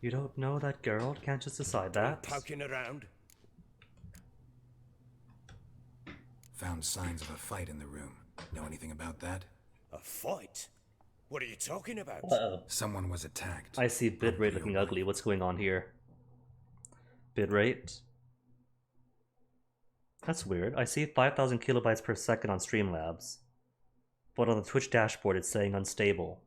You don't know that girl? Can't just decide that. Poking around. Found signs of a fight in the room. Know anything about that? A fight? What are you talking about? Uh-oh. Someone was attacked. I see bitrate Probably looking a ugly. What's going on here? Bitrate? That's weird. I see 5,000 kilobytes per second on Streamlabs. But on the Twitch dashboard it's saying unstable.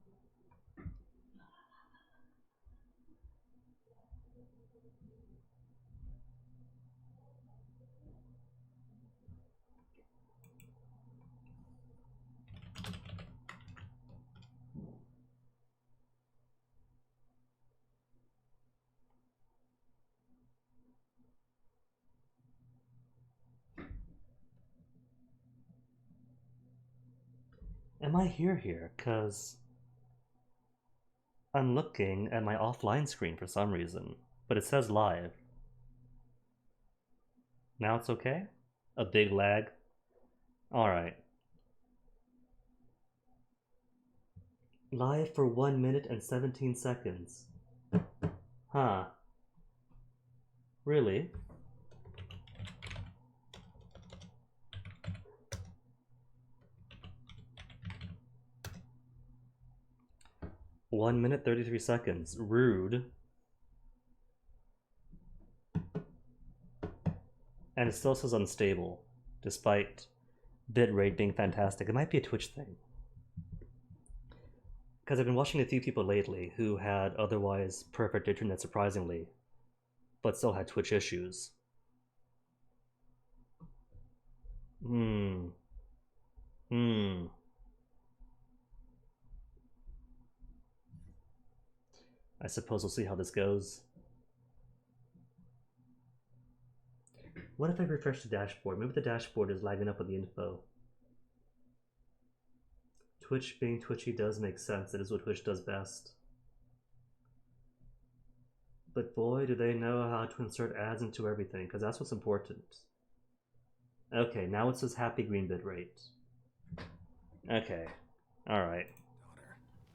Am I here? Cause I'm looking at my offline screen for some reason, but it says live. Now it's okay? A big lag? Alright. Live for 1 minute and 17 seconds. Huh. Really? One minute 33 seconds. Rude. And it still says unstable, despite bitrate being fantastic. It might be a Twitch thing. Because I've been watching a few people lately who had otherwise perfect internet, surprisingly, but still had Twitch issues. I suppose we'll see how this goes. What if I refresh the dashboard? Maybe the dashboard is lagging up with the info. Twitch being twitchy does make sense. It is what Twitch does best. But boy, do they know how to insert ads into everything, because that's what's important. Okay, now it says happy green bitrate. Okay, alright.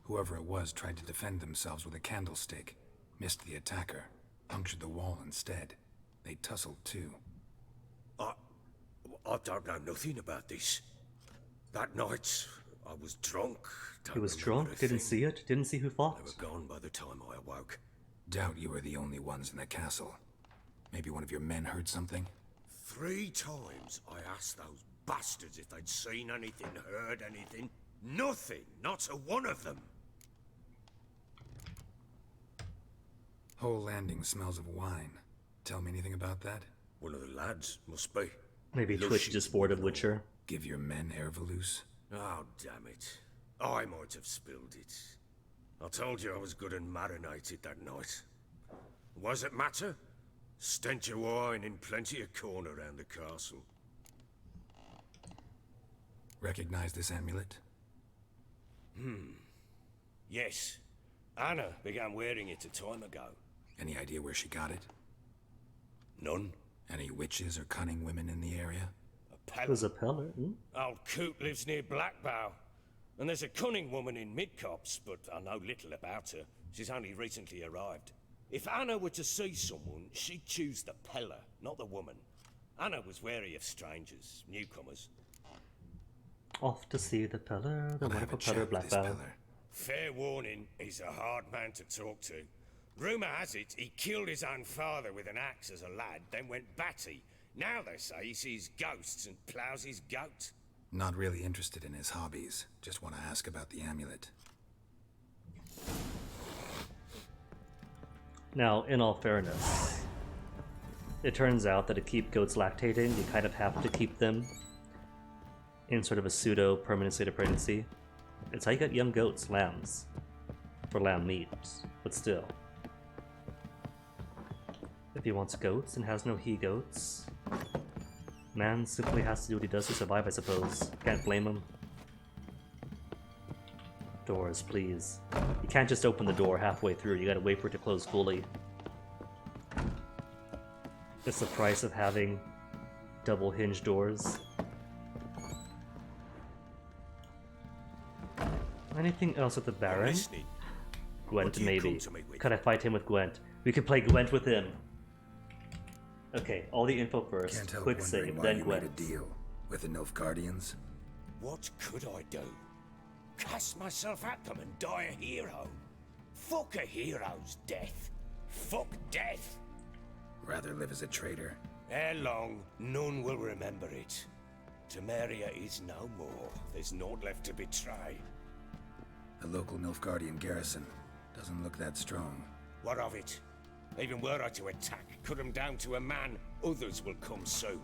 Whoever it was tried to defend themselves with a candlestick. Missed the attacker. Punctured the wall instead. They tussled too. I don't know nothing about this. That night, I was drunk. He was drunk? Didn't see it? Didn't see who fought? They were gone by the time I awoke. Doubt you were the only ones in the castle. Maybe one of your men heard something? 3 times I asked those bastards if they'd seen anything, heard anything. Nothing! Not a one of them! Whole landing smells of wine. Tell me anything about that? One of the lads, must be. Maybe Twitch just bored of Witcher. Give your men air Valus? Oh, damn it. I might have spilled it. I told you I was good and marinated that night. Was it matter? Stench of wine in plenty of corn around the castle. Recognize this amulet? Yes. Anna began wearing it a time ago. Any idea where she got it? None. Any witches or cunning women in the area? A pellet. It was a pellet. Old Coot lives near Blackbow. And there's a cunning woman in Midcops, but I know little about her. She's only recently arrived. If Anna were to see someone, she'd choose the peller, not the woman. Anna was wary of strangers, newcomers. Off to see the peller, the wonderful peller Blackbow. Fair warning, he's a hard man to talk to. Rumour has it he killed his own father with an axe as a lad, then went batty. Now they say he sees ghosts and ploughs his goat. Not really interested in his hobbies. Just want to ask about the amulet. Now, in all fairness, it turns out that to keep goats lactating, you kind of have to keep them in sort of a pseudo-permanent state of pregnancy. It's how you get young goats, lambs, for lamb meat, but still. If he wants goats and has no he-goats, man simply has to do what he does to survive, I suppose. Can't blame him. Doors, please. You can't just open the door halfway through, you gotta wait for it to close fully. It's the price of having double hinge doors. Anything else at the Baron? What Gwent do you maybe. come to me with? Could I fight him with Gwent? We could play Gwent with him. Okay, all the info first. Can't help Quick wondering save, why then you made a Gwent. deal with the Nilfgaardians. What could I do? Cast myself at them and die a hero? Fuck a hero's death. Fuck death. Rather live as a traitor. Ere long, none will remember it. Temeria is no more. There's naught left to betray. The local Nilfgaardian garrison doesn't look that strong. What of it? Even were I to attack, cut them down to a man, others will come soon.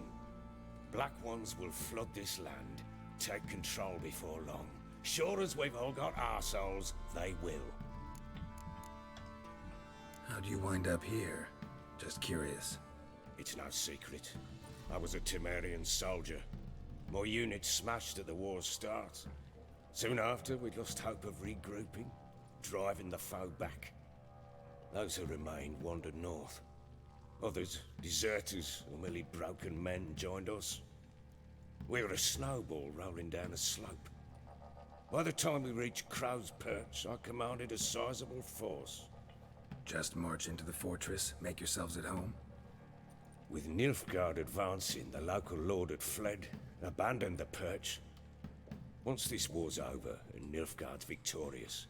Black Ones will flood this land, take control before long. Sure as we've all got arseholes, they will. How'd you wind up here? Just curious. It's no secret. I was a Temerian soldier. My unit smashed at the war's start. Soon after, we lost hope of regrouping, driving the foe back. Those who remained wandered north. Others, deserters or merely broken men, joined us. We were a snowball rolling down a slope. By the time we reached Crow's Perch, I commanded a sizable force. Just march into the fortress, make yourselves at home? With Nilfgaard advancing, the local lord had fled, abandoned the Perch. Once this war's over and Nilfgaard's victorious,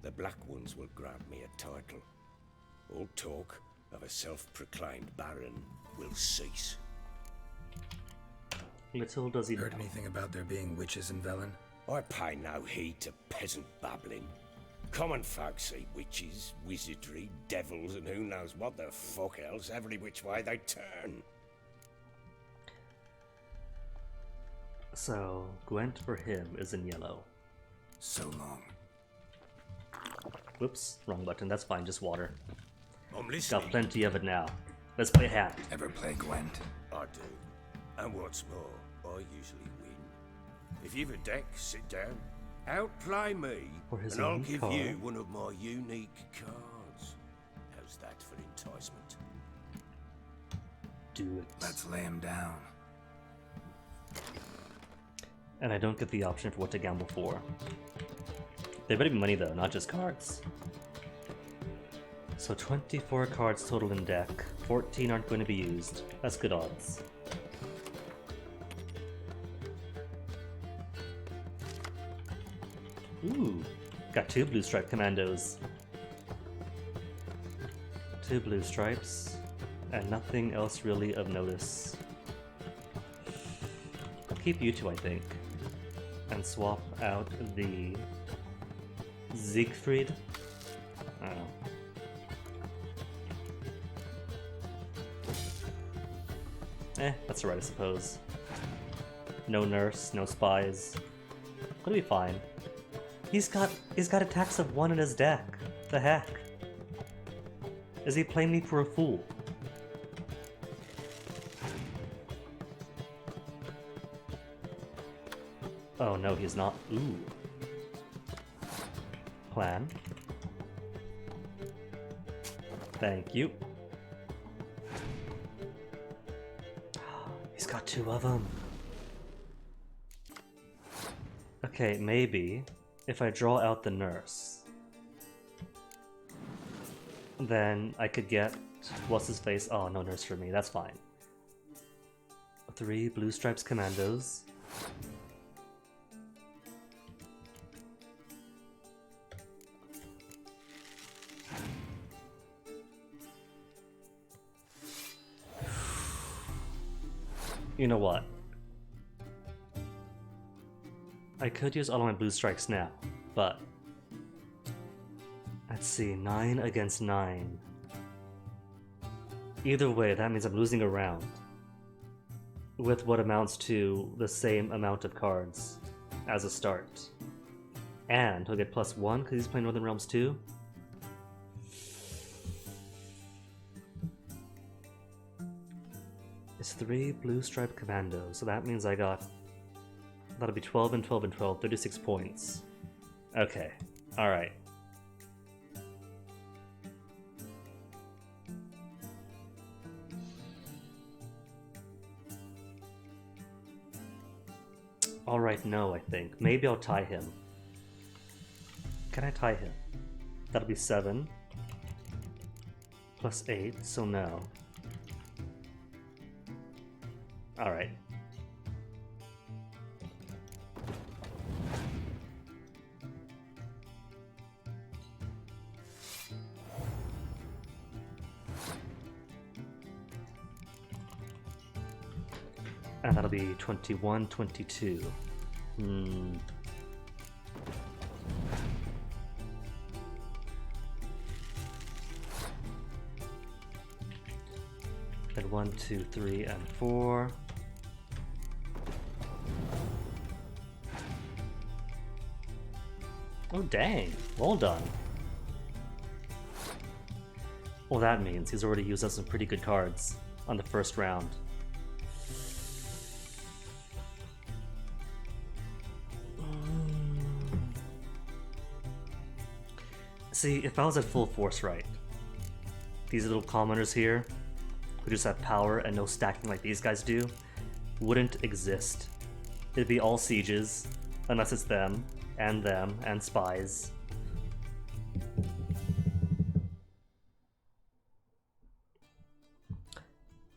the Black Ones will grant me a title. All talk of a self-proclaimed baron will cease. Little does he know. Heard anything about there being witches in Velen? I pay no heed to peasant babbling. Common folk see witches, wizardry, devils, and who knows what the fuck else every which way they turn. So, Gwent for him is in yellow. So long. Whoops, wrong button. That's fine, just water. I'm listening. Got plenty of it now. Let's play hat. Ever play Gwent? I do. And what's more, I usually win. If you've a deck, sit down. Outplay me, For his and I'll own give card. you one of my unique cards. How's that for enticement? Do it. Let's lay him down. And I don't get the option for what to gamble for. There better be money though, not just cards. So 24 cards total in deck. 14 aren't going to be used. That's good odds. Ooh, got 2 blue stripe commandos. 2 blue stripes, and nothing else really of notice. I'll keep you 2, I think, and swap out the Siegfried. I don't know. That's alright, I suppose. No nurse, no spies. Gonna be fine. He's got attacks of 1 in his deck. The heck? Is he playing me for a fool? Oh no, he's not. Ooh. Plan. Thank you. He's got 2 of them. Okay, maybe if I draw out the nurse, then I could get what's his face. Oh, no nurse for me. That's fine. 3 blue stripes commandos. You know what? I could use all of my blue strikes now, but let's see, 9 against 9. Either way, that means I'm losing a round with what amounts to the same amount of cards as a start. And he'll get +1 because he's playing Northern Realms too. It's 3 blue stripe commandos, so that means I got... That'll be 12 and 12 and 12, 36 points. Okay, alright. Alright, no, I think. Maybe I'll tie him. Can I tie him? That'll be 7. Plus 8, so no. Alright. And that'll be 21, 22. And 1, 2, 3, and 4. Oh dang, well done. Well, that means he's already used up some pretty good cards on the first round. See, if I was at full force right, these little commoners here, who just have power and no stacking like these guys do, wouldn't exist. It'd be all sieges, unless it's them, and spies.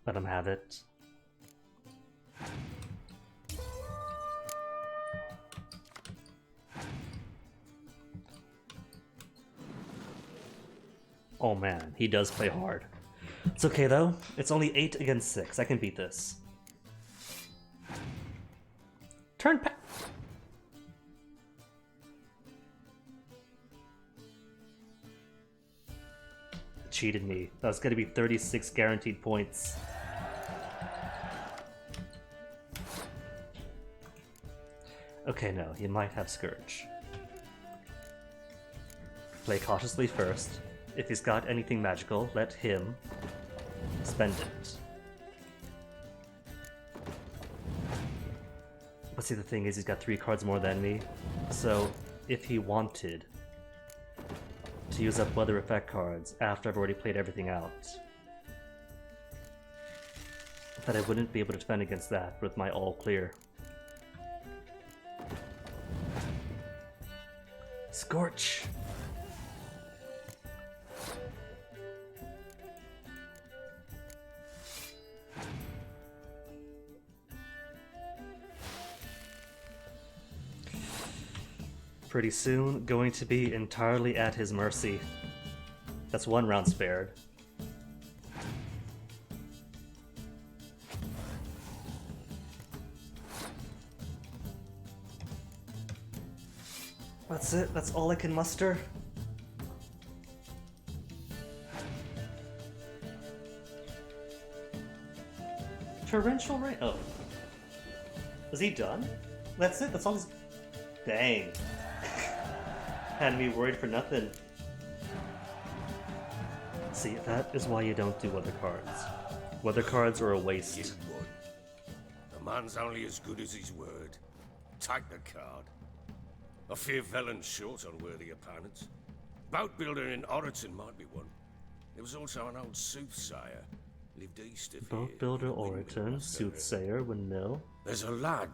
Let them have it. Oh man, he does play hard. It's okay though, it's only 8 against 6, I can beat this. Turn pa- Cheated me. That was gonna be 36 guaranteed points. Okay, no, he might have Scourge. Play cautiously first. If he's got anything magical, let him spend it. But see, the thing is, he's got 3 cards more than me, so if he wanted to use up weather effect cards after I've already played everything out, that I wouldn't be able to defend against that with my all clear. Scorch! Pretty soon, going to be entirely at his mercy. That's 1 round spared. That's it, that's all I can muster. Torrential Rain? Oh. Is he done? That's it? That's all his... Dang. Had me worried for nothing. See, that is why you don't do weather cards. Weather cards are a waste. Give one. A man's only as good as his word. Take the card. I fear Velen's short on worthy opponents. Boat builder in Oroton might be one. There was also an old soothsayer. Lived east of here. Boat builder, in the windmill Oraton, after- soothsayer, windmill. There's a lad,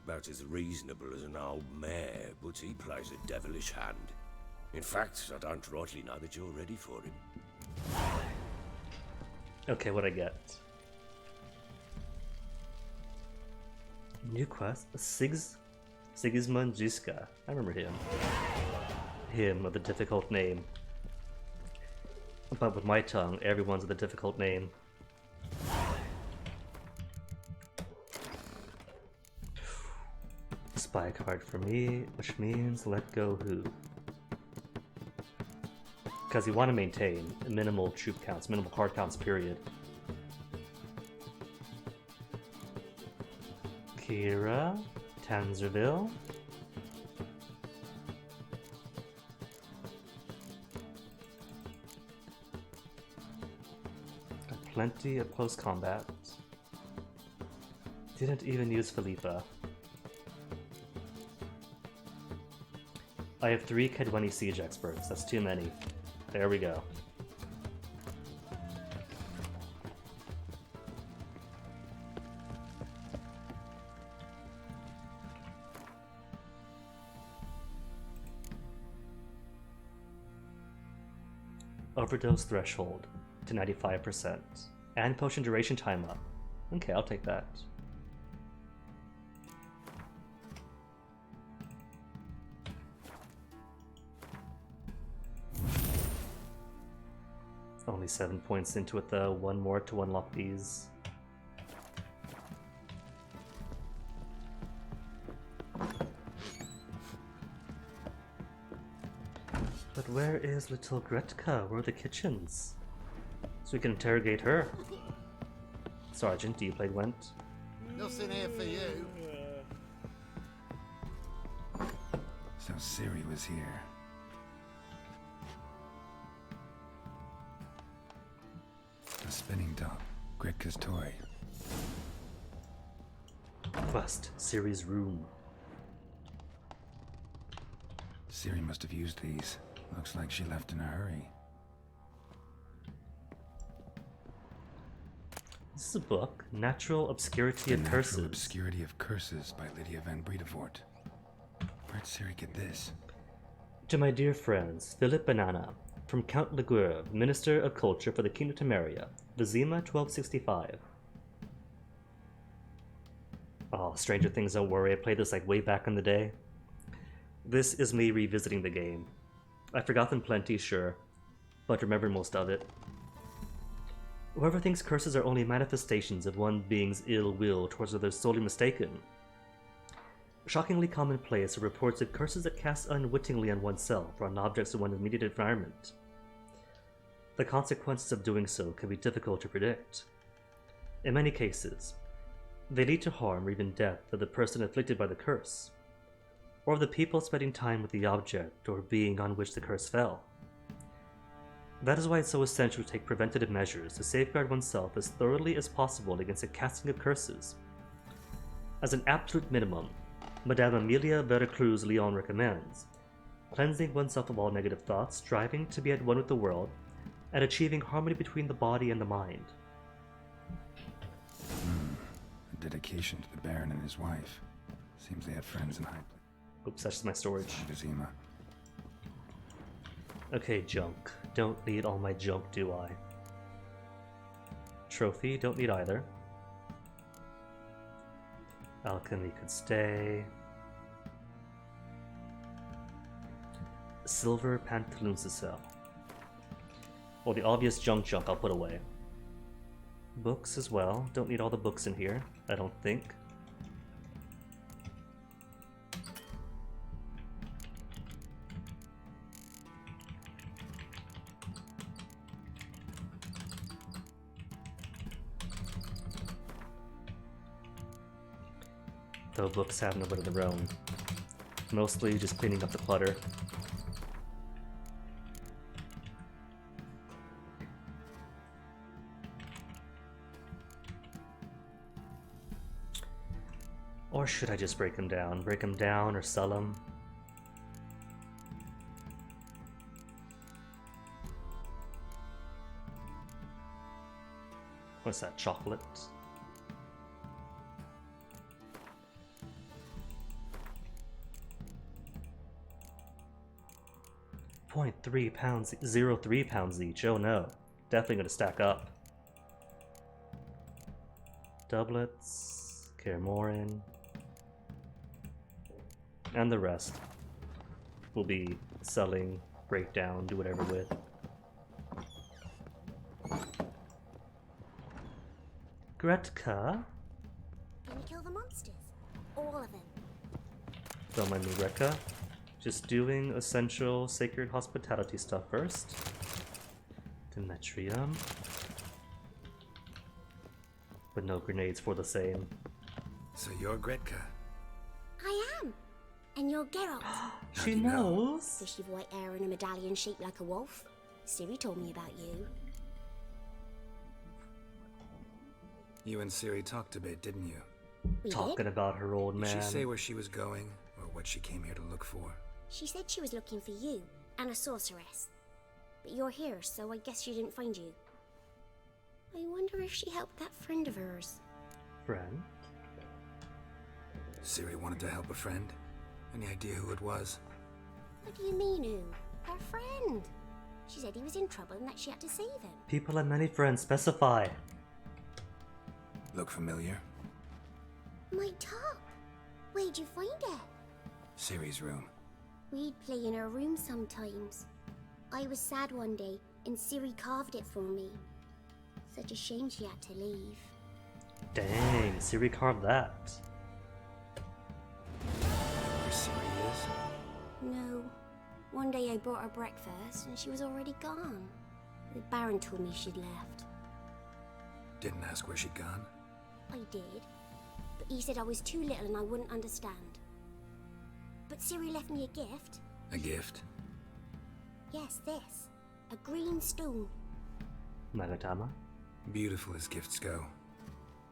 about as reasonable as an old mare, but he plays a devilish hand. In fact, I don't rightly know that you're ready for him. Okay, what I get? New quest? Sigismund Jiska. I remember him. Him with a difficult name. But with my tongue, everyone's with a difficult name. Spy card for me, which means let go who? Because you want to maintain minimal troop counts, minimal card counts, period. Kira, Tanzerville. Got plenty of close combat. Didn't even use Philippa. I have 3 Kedwani Siege Experts, that's too many. There we go. Overdose threshold to 95%. And potion duration time up. Okay, I'll take that. Only 7 points into it though, one more to unlock these. But where is little Gretka? Where are the kitchens? So we can interrogate her. Sergeant, do you play Gwent? Nothing here for you. So Ciri was here. A spinning top. Gretka's toy. Quest, Ciri's room. Ciri must have used these. Looks like she left in a hurry. This is a book, Natural Obscurity The of Natural Curses. Obscurity of Curses by Lydia van Bredevoort. Where'd Ciri get this? To my dear friends, Philip Banana, from Count Leguerve, Minister of Culture for the Kingdom of Temeria, Vizima 1265. Oh, Stranger Things, don't worry, I played this like way back in the day. This is me revisiting the game. I've forgotten plenty, sure, but remember most of it. Whoever thinks curses are only manifestations of one being's ill will towards others is solely mistaken. Shockingly commonplace are reports of curses that cast unwittingly on oneself or on objects in one's immediate environment. The consequences of doing so can be difficult to predict. In many cases, they lead to harm or even death of the person afflicted by the curse, or of the people spending time with the object or being on which the curse fell. That is why it's so essential to take preventative measures to safeguard oneself as thoroughly as possible against the casting of curses. As an absolute minimum, Madame Amelia Veracruz Leon recommends cleansing oneself of all negative thoughts, striving to be at one with the world, and achieving harmony between the body and the mind. A dedication to the Baron and his wife. Seems they had friends in high places. Oops, that's my storage. Vizima. Okay, junk. Don't need all my junk, do I? Trophy, don't need either. Alchemy could stay. Silver pantaloons to sell. Well, the obvious junk I'll put away. Books as well. Don't need all the books in here, I don't think. Though books have no bit of their own. Mostly just cleaning up the clutter. Or should I just break them down? Break them down or sell them? What's that, chocolate? £0.3, 0.3 pounds each. Oh no. Definitely gonna stack up. Doublets, Karemorin, and the rest will be selling, break down, do whatever with. Gretka? Can you kill the monsters? All of them. Don't mind me, Rekka. Just doing essential sacred hospitality stuff first. Demetrium. But no grenades for the same. So you're Gretka. I am. And you're Geralt. She knows. Does she have white hair and a medallion shaped like a wolf? Ciri told me about you. You and Ciri talked a bit, didn't you? We Talking did? about her old Did man. she say where she was going, or what she came here to look for? She said she was looking for you and a sorceress. But you're here, so I guess she didn't find you. I wonder if she helped that friend of hers. Friend? Ciri wanted to help a friend? Any idea who it was? What do you mean, who? Her friend. She said he was in trouble and that she had to save him. People have many friends. Specify. Look familiar? My top! Where'd you find it? Ciri's room. We'd play in her room sometimes. I was sad one day, and Ciri carved it for me. Such a shame she had to leave. Dang, Ciri carved that. Where Ciri is? No. One day I brought her breakfast, and she was already gone. The Baron told me she'd left. Didn't ask where she'd gone? I did. But he said I was too little and I wouldn't understand. But Ciri left me a gift. A gift? Yes, this. A green stone. Magatama? Beautiful as gifts go.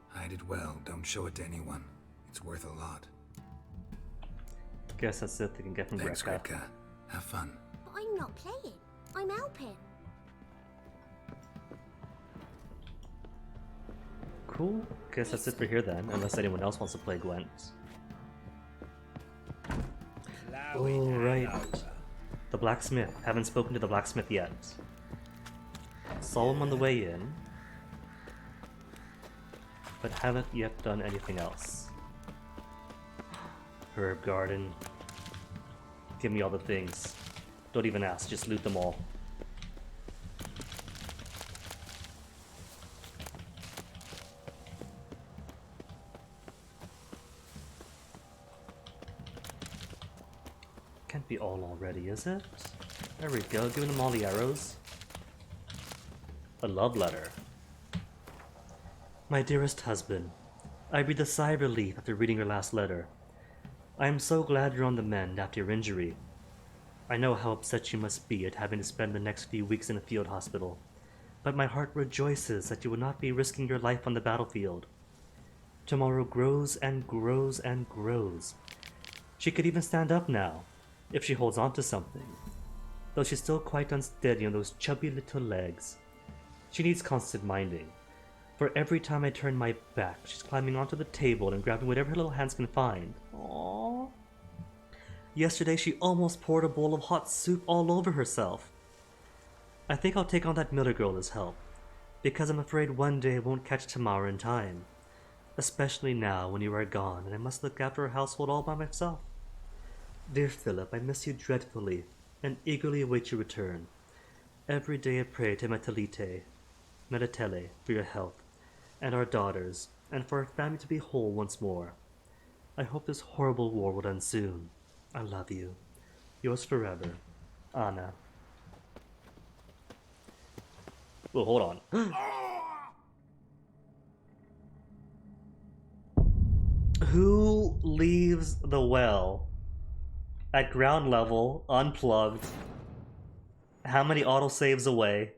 Hide it well, don't show it to anyone. It's worth a lot. Guess that's it they can get from Thanks, Gretka. Gretka. Have fun. But I'm not playing. I'm helping. Cool. Guess that's it for here then, unless anyone else wants to play Gwent. Alright. The blacksmith. Haven't spoken to the blacksmith yet. Saw him on the way in, but haven't yet done anything else. Herb garden. Give me all the things. Don't even ask, just loot them all. Can't be all already, is it? There we go, giving them all the arrows. A love letter. My dearest husband, I breathe a sigh of relief after reading your last letter. I am so glad you're on the mend after your injury. I know how upset you must be at having to spend the next few weeks in a field hospital, but my heart rejoices that you will not be risking your life on the battlefield. Tomorrow grows and grows and grows. She could even stand up now, if she holds on to something, though she's still quite unsteady on those chubby little legs. She needs constant minding, for every time I turn my back, she's climbing onto the table and grabbing whatever her little hands can find. Aww. Yesterday she almost poured a bowl of hot soup all over herself. I think I'll take on that Miller girl as help, because I'm afraid one day I won't catch Tamara in time, especially now when you are gone and I must look after her household all by myself. Dear Philip, I miss you dreadfully, and eagerly await your return. Every day I pray to Metatele, for your health, and our daughters, and for our family to be whole once more. I hope this horrible war will end soon. I love you. Yours forever, Anna. Oh, hold on. Who leaves the well at ground level, unplugged? How many autosaves away?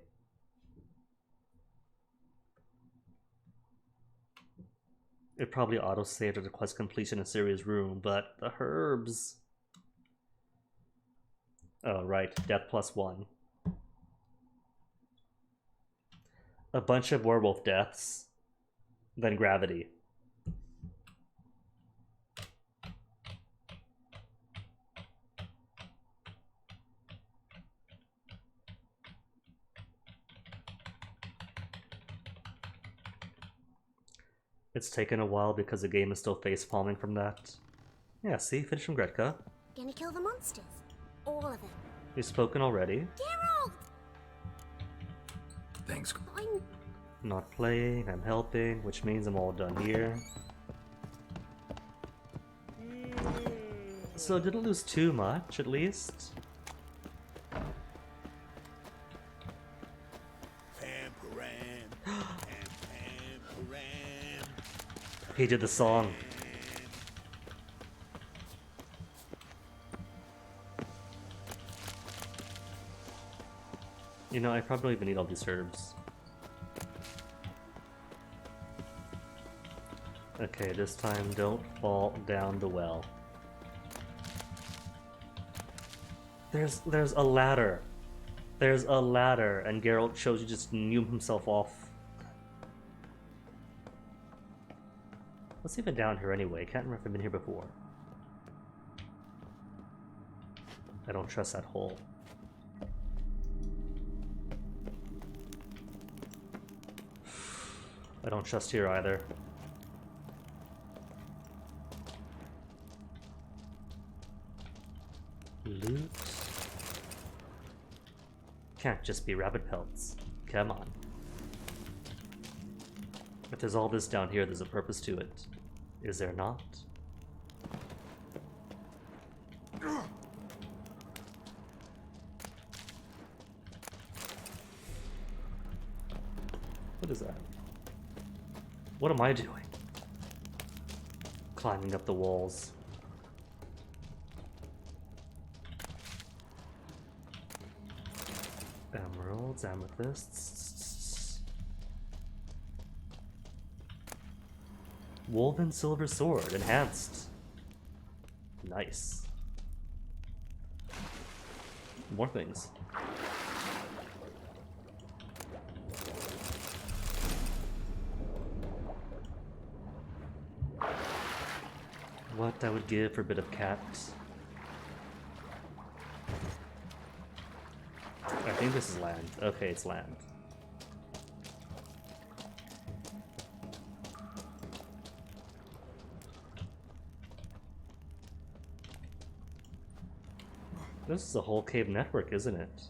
It probably autosaved at the quest completion in Ciri's room, but the herbs. Oh, right. Death +1. A bunch of werewolf deaths. Then gravity. It's taken a while because the game is still face-palming from that. Yeah, see? Finish from Gretka. Gonna kill the monsters. All of them. You've spoken already. Geralt! Thanks. I'm... Not playing, I'm helping, which means I'm all done here. So didn't lose too much, at least. He did the song. You know, I probably don't even need all these herbs. Okay, this time don't fall down the well. There's a ladder. There's a ladder, and Geralt shows you just knew himself off. Let's see if it's down here anyway. Can't remember if I've been here before. I don't trust that hole. I don't trust here either. Loot. Can't just be rabbit pelts. Come on. If there's all this down here, there's a purpose to it. Is there not? What is that? What am I doing? Climbing up the walls. Emeralds, amethysts. Woven silver sword, enhanced. Nice. More things. What I would give for a bit of cat. I think this is land. Okay, it's land. This is a whole cave network, isn't it?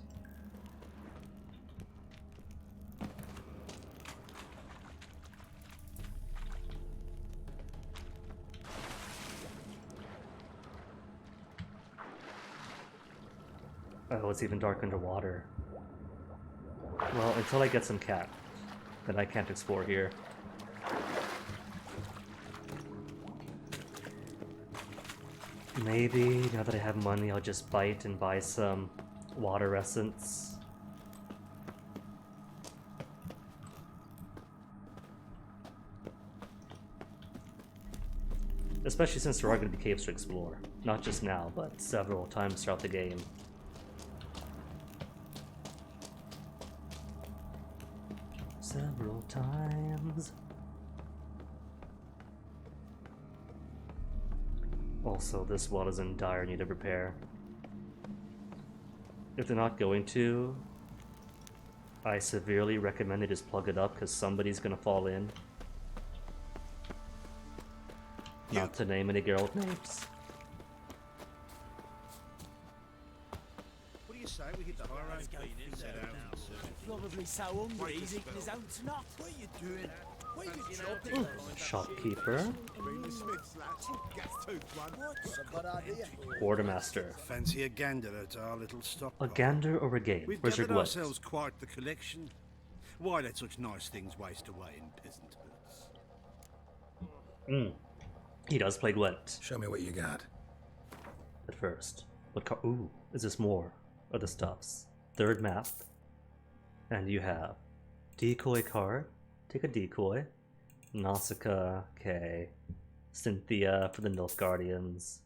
Oh, it's even dark underwater. Well, until I get some cat, then I can't explore here. Maybe, now that I have money, I'll just bite and buy some water essence. Especially since there are going to be caves to explore. Not just now, but several times throughout the game. Several times. Also, this wall is in dire need of repair. If they're not going to, I severely recommend they just plug it up because somebody's gonna fall in. Not to name any girl names. What do you say we hit the high road? Probably so hungry he's eating his own snot. What are you doing? What are you chopping? Shopkeeper. What? Quartermaster. Fancy a gander at our little stop. A gander or a game? We've Where's your gathered glutz? ourselves quite the collection. Why let such nice things waste away in peasant hoods? He does play Gwent Show me what you got. at first. What car? Ooh, is this more of the stuffs? Third map. And you have decoy card. Take a decoy. Nausicaa, okay. Cynthia for the Nilfgaardians.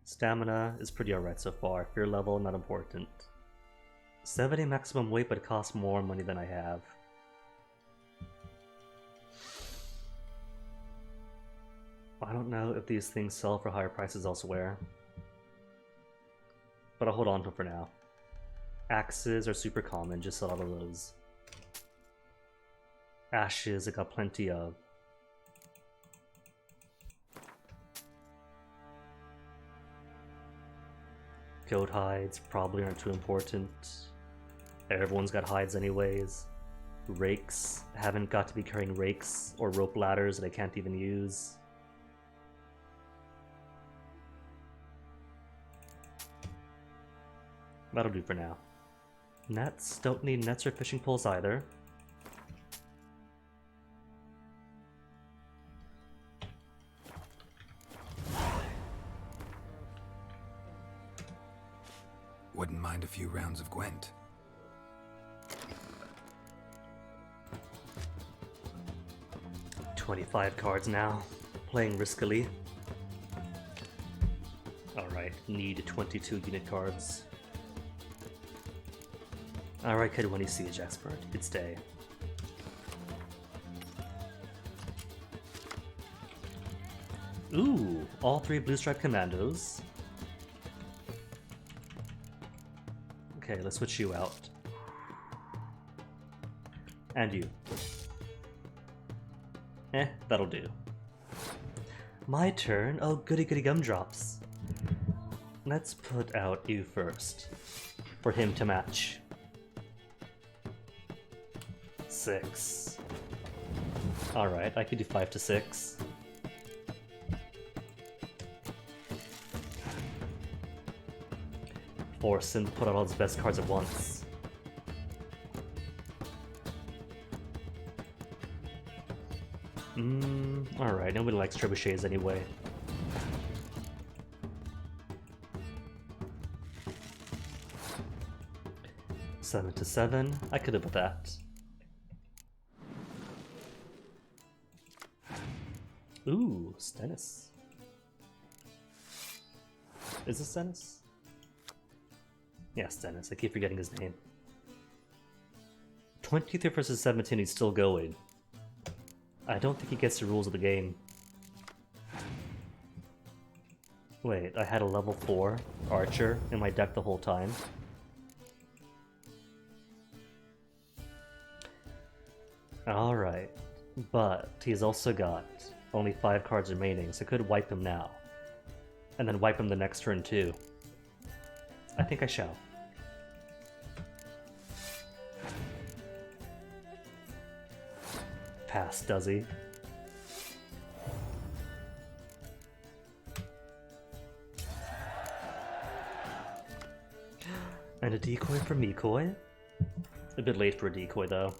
Stamina is pretty alright so far. Fear level, not important. 70 maximum weight, but it costs more money than I have. I don't know if these things sell for higher prices elsewhere. But I'll hold on to them for now. Axes are super common, just sell all of those. Ashes, I got plenty of. Goat hides probably aren't too important. Everyone's got hides anyways. Rakes, haven't got to be carrying rakes or rope ladders that I can't even use. That'll do for now. Nets, don't need nets or fishing poles either. Wouldn't mind a few rounds of Gwent. $25 cards now. Playing riskily. Alright, need 22 unit cards. Alright, Kedwani Siege Expert, it's day. Ooh, all 3 Blue Stripe Commandos. Okay, let's switch you out. And you. That'll do. My turn? Oh, goody goody gumdrops. Let's put out you first. For him to match. 6. Alright, I could do 5 to 6. Force him to put out all his best cards at once. Alright, nobody likes trebuchets anyway. Seven to 7. I could live with that. Ooh, Stennis. Is this Stennis? Yeah, Stennis. I keep forgetting his name. 23 versus 17, he's still going. I don't think he gets the rules of the game. Wait, I had a level 4 archer in my deck the whole time. Alright, but he's also got only 5 cards remaining, so I could wipe him now. And then wipe him the next turn too. I think I shall. Pass, does he? And a decoy for Mikoy? A bit late for a decoy though.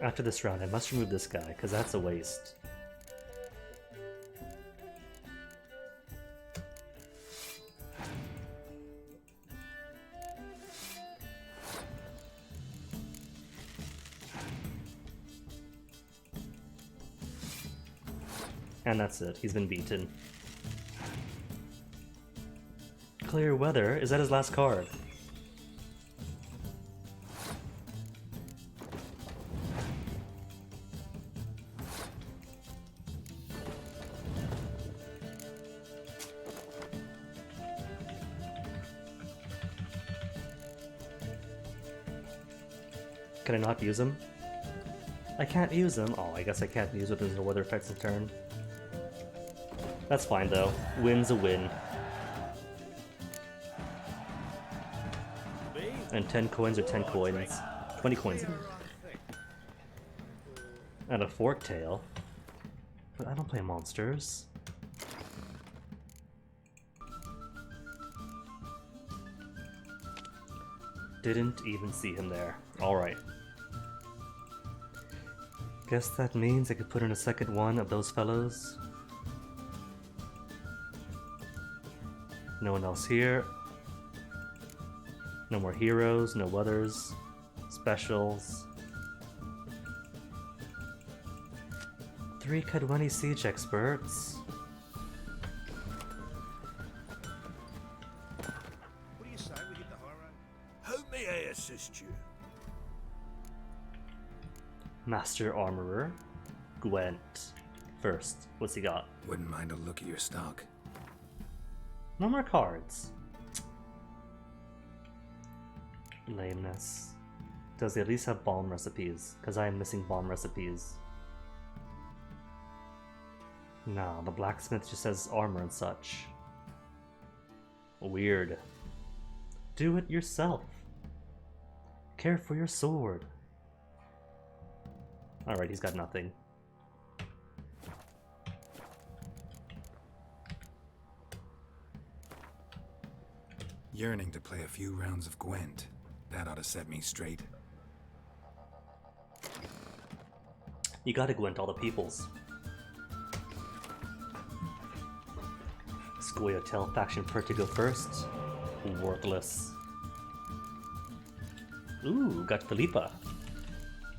After this round, I must remove this guy, because that's a waste. And that's it, he's been beaten. Clear Weather? Is that his last card? Can I not use him? I can't use him. Oh, I guess I can't use it as a weather effects a turn. That's fine though. Win's a win. And 10 coins are 10 coins. 20 coins. And a fork tail. But I don't play monsters. Didn't even see him there. Alright. Guess that means I could put in a second one of those fellows. No one else here. No more heroes, no others. Specials. 3 Kadwani siege experts. What do you say we get the high road? How may I assist you? Master Armorer. Gwent. First, what's he got? Wouldn't mind a look at your stock. No more cards. Lameness. Does he at least have bomb recipes? Because I am missing bomb recipes. No, the blacksmith just says armor and such. Weird. Do it yourself. Care for your sword. Alright, he's got nothing. Yearning to play a few rounds of Gwent. That ought to set me straight. You gotta Gwent all the peoples. Scoyotel faction perk to go first. Worthless. Ooh, got Philippa.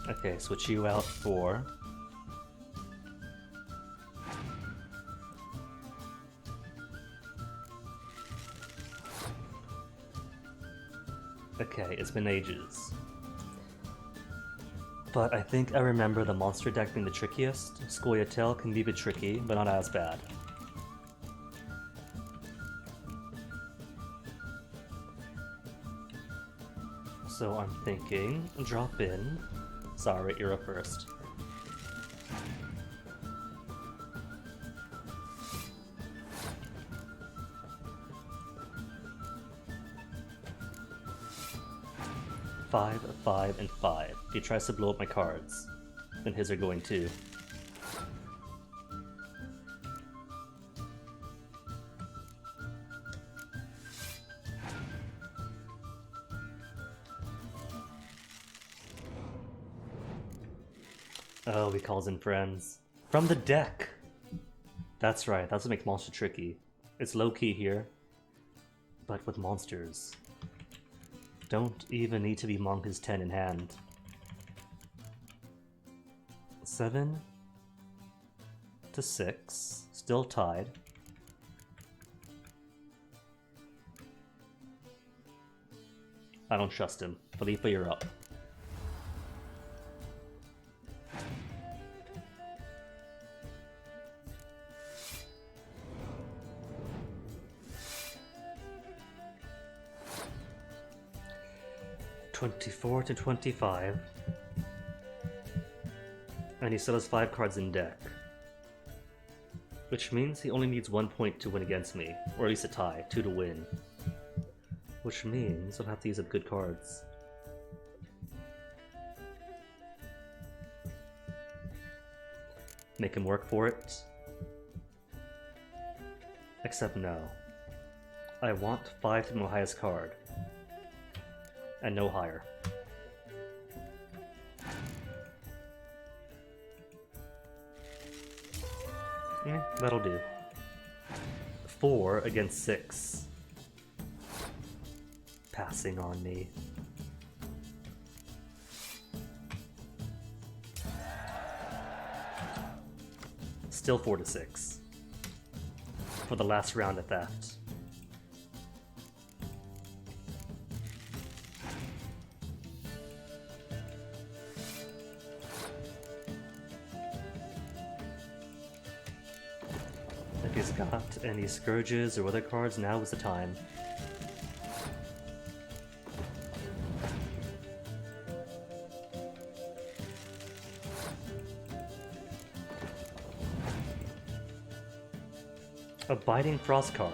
Okay, switch you out for... Okay, it's been ages. But I think I remember the monster deck being the trickiest. Scoyotel can be a bit tricky, but not as bad. So I'm thinking, drop in. Sorry, you're up first. Five, 5, and 5. If he tries to blow up my cards, then his are going too. Oh, he calls in friends. From the deck! That's right, that's what makes monster tricky. It's low-key here, but with monsters. Don't even need to be monk his 10 in hand. 7 to 6, still tied. I don't trust him. Felipe, you're up. $24 to 25. And he still has 5 cards in deck. Which means he only needs 1 point to win against me. Or at least a tie, 2 to win. Which means I'll have to use up good cards. Make him work for it. Except no. I want 5 to be my highest card. And no higher. That'll do. 4 against 6. Passing on me. Still 4 to 6. For the last round at that. If he's got any scourges or other cards, now is the time. A biting frost card.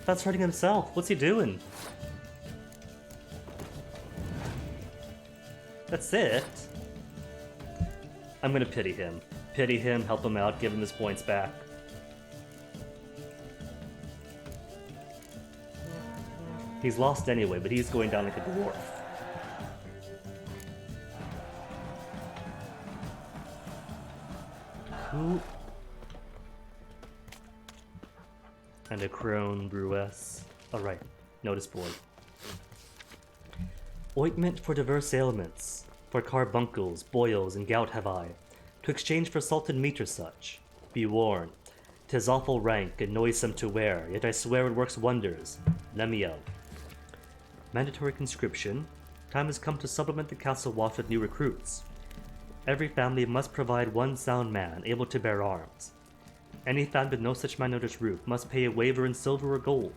That's hurting himself. What's he doing? That's it. I'm gonna pity him. Pity him, help him out, give him his points back. He's lost anyway, but he's going down like a dwarf. Who? And a crone brewess. Alright, notice board. Ointment for diverse ailments. For carbuncles, boils, and gout have I. To exchange for salted meat or such. Be warned. 'Tis awful rank and noisome to wear, yet I swear it works wonders. Lemio. Mandatory conscription. Time has come to supplement the castle watch with new recruits. Every family must provide one sound man able to bear arms. Any found with no such man under its roof must pay a waiver in silver or gold.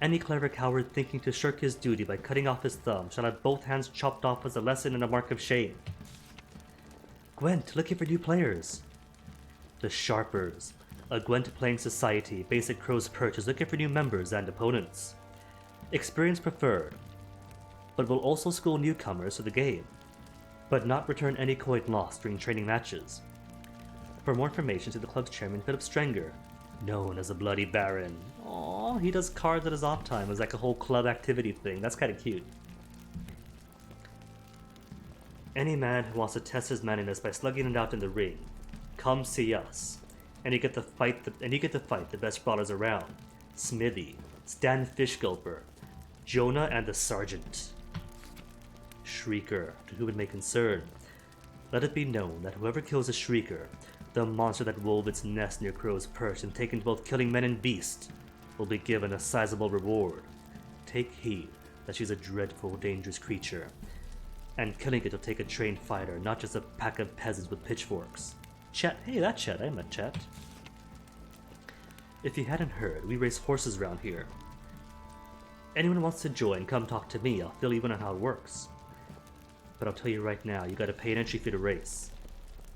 Any clever coward thinking to shirk his duty by cutting off his thumb shall have both hands chopped off as a lesson and a mark of shame. Gwent, looking for new players. The Sharpers, a Gwent playing society based at Crow's Perch, is looking for new members and opponents. Experience preferred, but will also school newcomers to the game, but not return any coin lost during training matches. For more information, see the club's chairman, Philip Strenger, known as a Bloody Baron. Aww, he does cards at his off time as like a whole club activity thing. That's kind of cute. Any man who wants to test his manliness by slugging it out in the ring, come see us, and you get to fight the best brawlers around. Smithy, Stan Fishgulper, Jonah, and the Sergeant. Shrieker, to whom it may concern. Let it be known that whoever kills a Shrieker, the monster that wove its nest near Crow's Perch and taken to both killing men and beasts, will be given a sizable reward. Take heed that she's a dreadful, dangerous creature, and killing it will take a trained fighter, not just a pack of peasants with pitchforks. Chet, hey, that's Chet, I met Chet. If you hadn't heard, we race horses around here. Anyone who wants to join, come talk to me. I'll fill you in on how it works. But I'll tell you right now, you gotta pay an entry fee to race.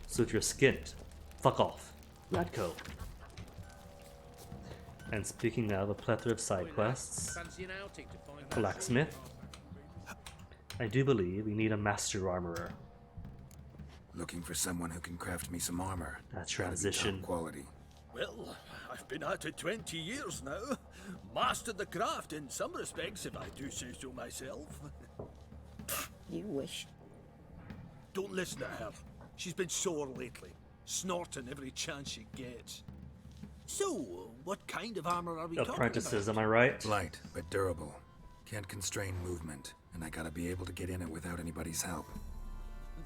So if you're skint, fuck off. Radco. And speaking of a plethora of side quests, blacksmith. I do believe we need a master armorer. Looking for someone who can craft me some armor. That Gotta be transition. top quality. Well, I've been at it 20 years now. Mastered the craft in some respects, if I do say so myself. You wish. Don't listen to her. She's been sore lately, snorting every chance she gets. So, what kind of armor are we talking Apprentices, about? am I right? Light, but durable. Can't constrain movement, and I gotta be able to get in it without anybody's help.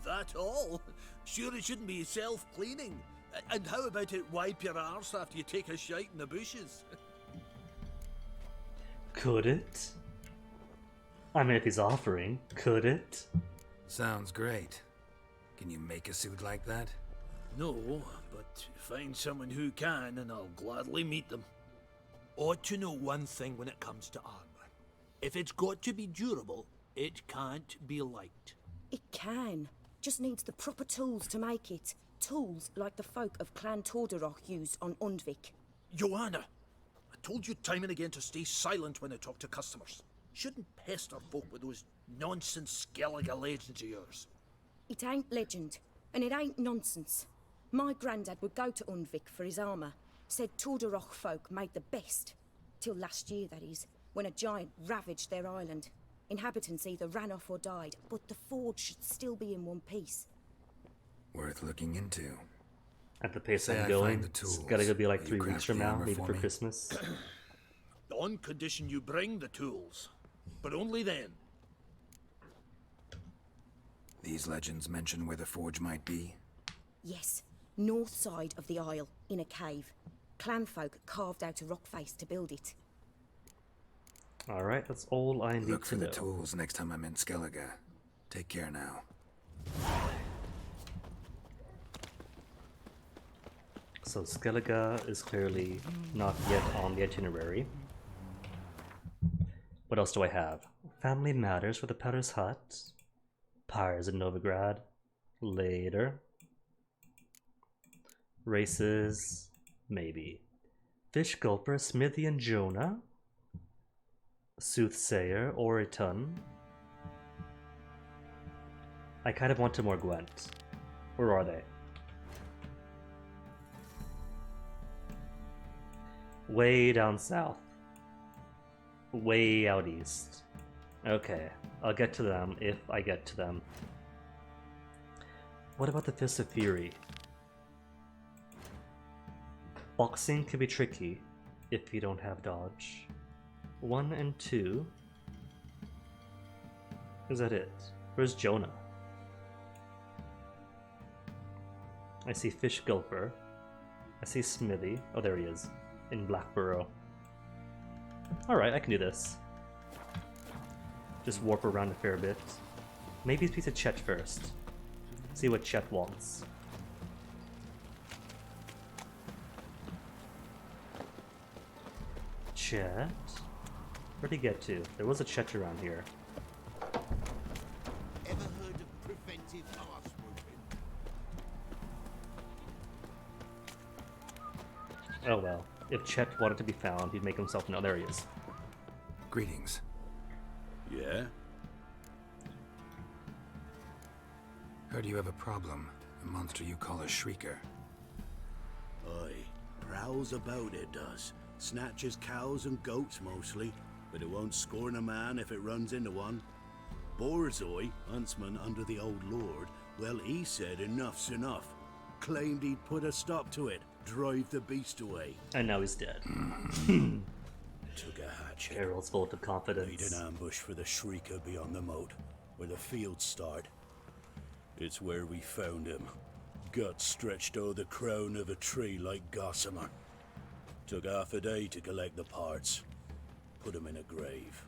That all? Sure it shouldn't be self-cleaning. And how about it wipe your arse after you take a shite in the bushes? Could it? I mean, if he's offering, could it? Sounds great. Can you make a suit like that? No, but find someone who can and I'll gladly meet them. Ought to know one thing when it comes to armor. If it's got to be durable, it can't be light. It can. Just needs the proper tools to make it. Tools like the folk of Clan Tordarroch used on Undvik. Joanna, I told you time and again to stay silent when I talk to customers. Shouldn't pester folk with those nonsense Skellige legends of yours. It ain't legend, and it ain't nonsense. My granddad would go to Undvik for his armour. Said Tordarroch folk made the best. Till last year, that is, when a giant ravaged their island. Inhabitants either ran off or died, but the forge should still be in one piece. Worth looking into. At the pace Say I I'm find going, the it's tools. gotta be like Will 3 you weeks craft from the now, armor maybe for for me? Christmas. On condition you bring the tools. But only then. These legends mention where the forge might be. Yes, north side of the isle, in a cave. Clanfolk carved out a rock face to build it. Alright, that's all I need Look to for the know. tools next time I'm in Skellige. Take care now. So Skellige is clearly not yet on the itinerary. What else do I have? Family Matters for the Petter's Hut. Pyres in Novigrad. Later. Races. Maybe. Fish Gulper, Smithy and Jonah. Soothsayer, Oriton. I kind of want to more Gwent. Where are they? Way down south. Way out east. Okay, I'll get to them if I get to them. What about the Fist of Fury? Boxing can be tricky if you don't have dodge. 1 and 2. Is that it? Where's Jonah? I see Fish Gulper. I see Smithy. Oh, there he is. In Blackborough. Alright, I can do this. Just warp around a fair bit. Maybe speak to Chet first. See what Chet wants. Chet? Where'd he get to? There was a Chet around here. Ever heard of preventive arse whooping? Oh well. If Chet wanted to be found, he'd make himself known. There he is. Greetings. Yeah? Heard you have a problem. A monster you call a shrieker. Aye. Prowls about it does. Snatches cows and goats mostly, but it won't scorn a man if it runs into one. Borzoi, huntsman under the old lord, well, he said enough's enough. Claimed he'd put a stop to it, drive the beast away. And now he's dead. Took a hatchet. Carol's full of Made confidence. an ambush for the Shrieker beyond the moat, where the fields start. It's where we found him. Gut stretched o'er the crown of a tree like gossamer. Took half a day to collect the parts. Put him in a grave.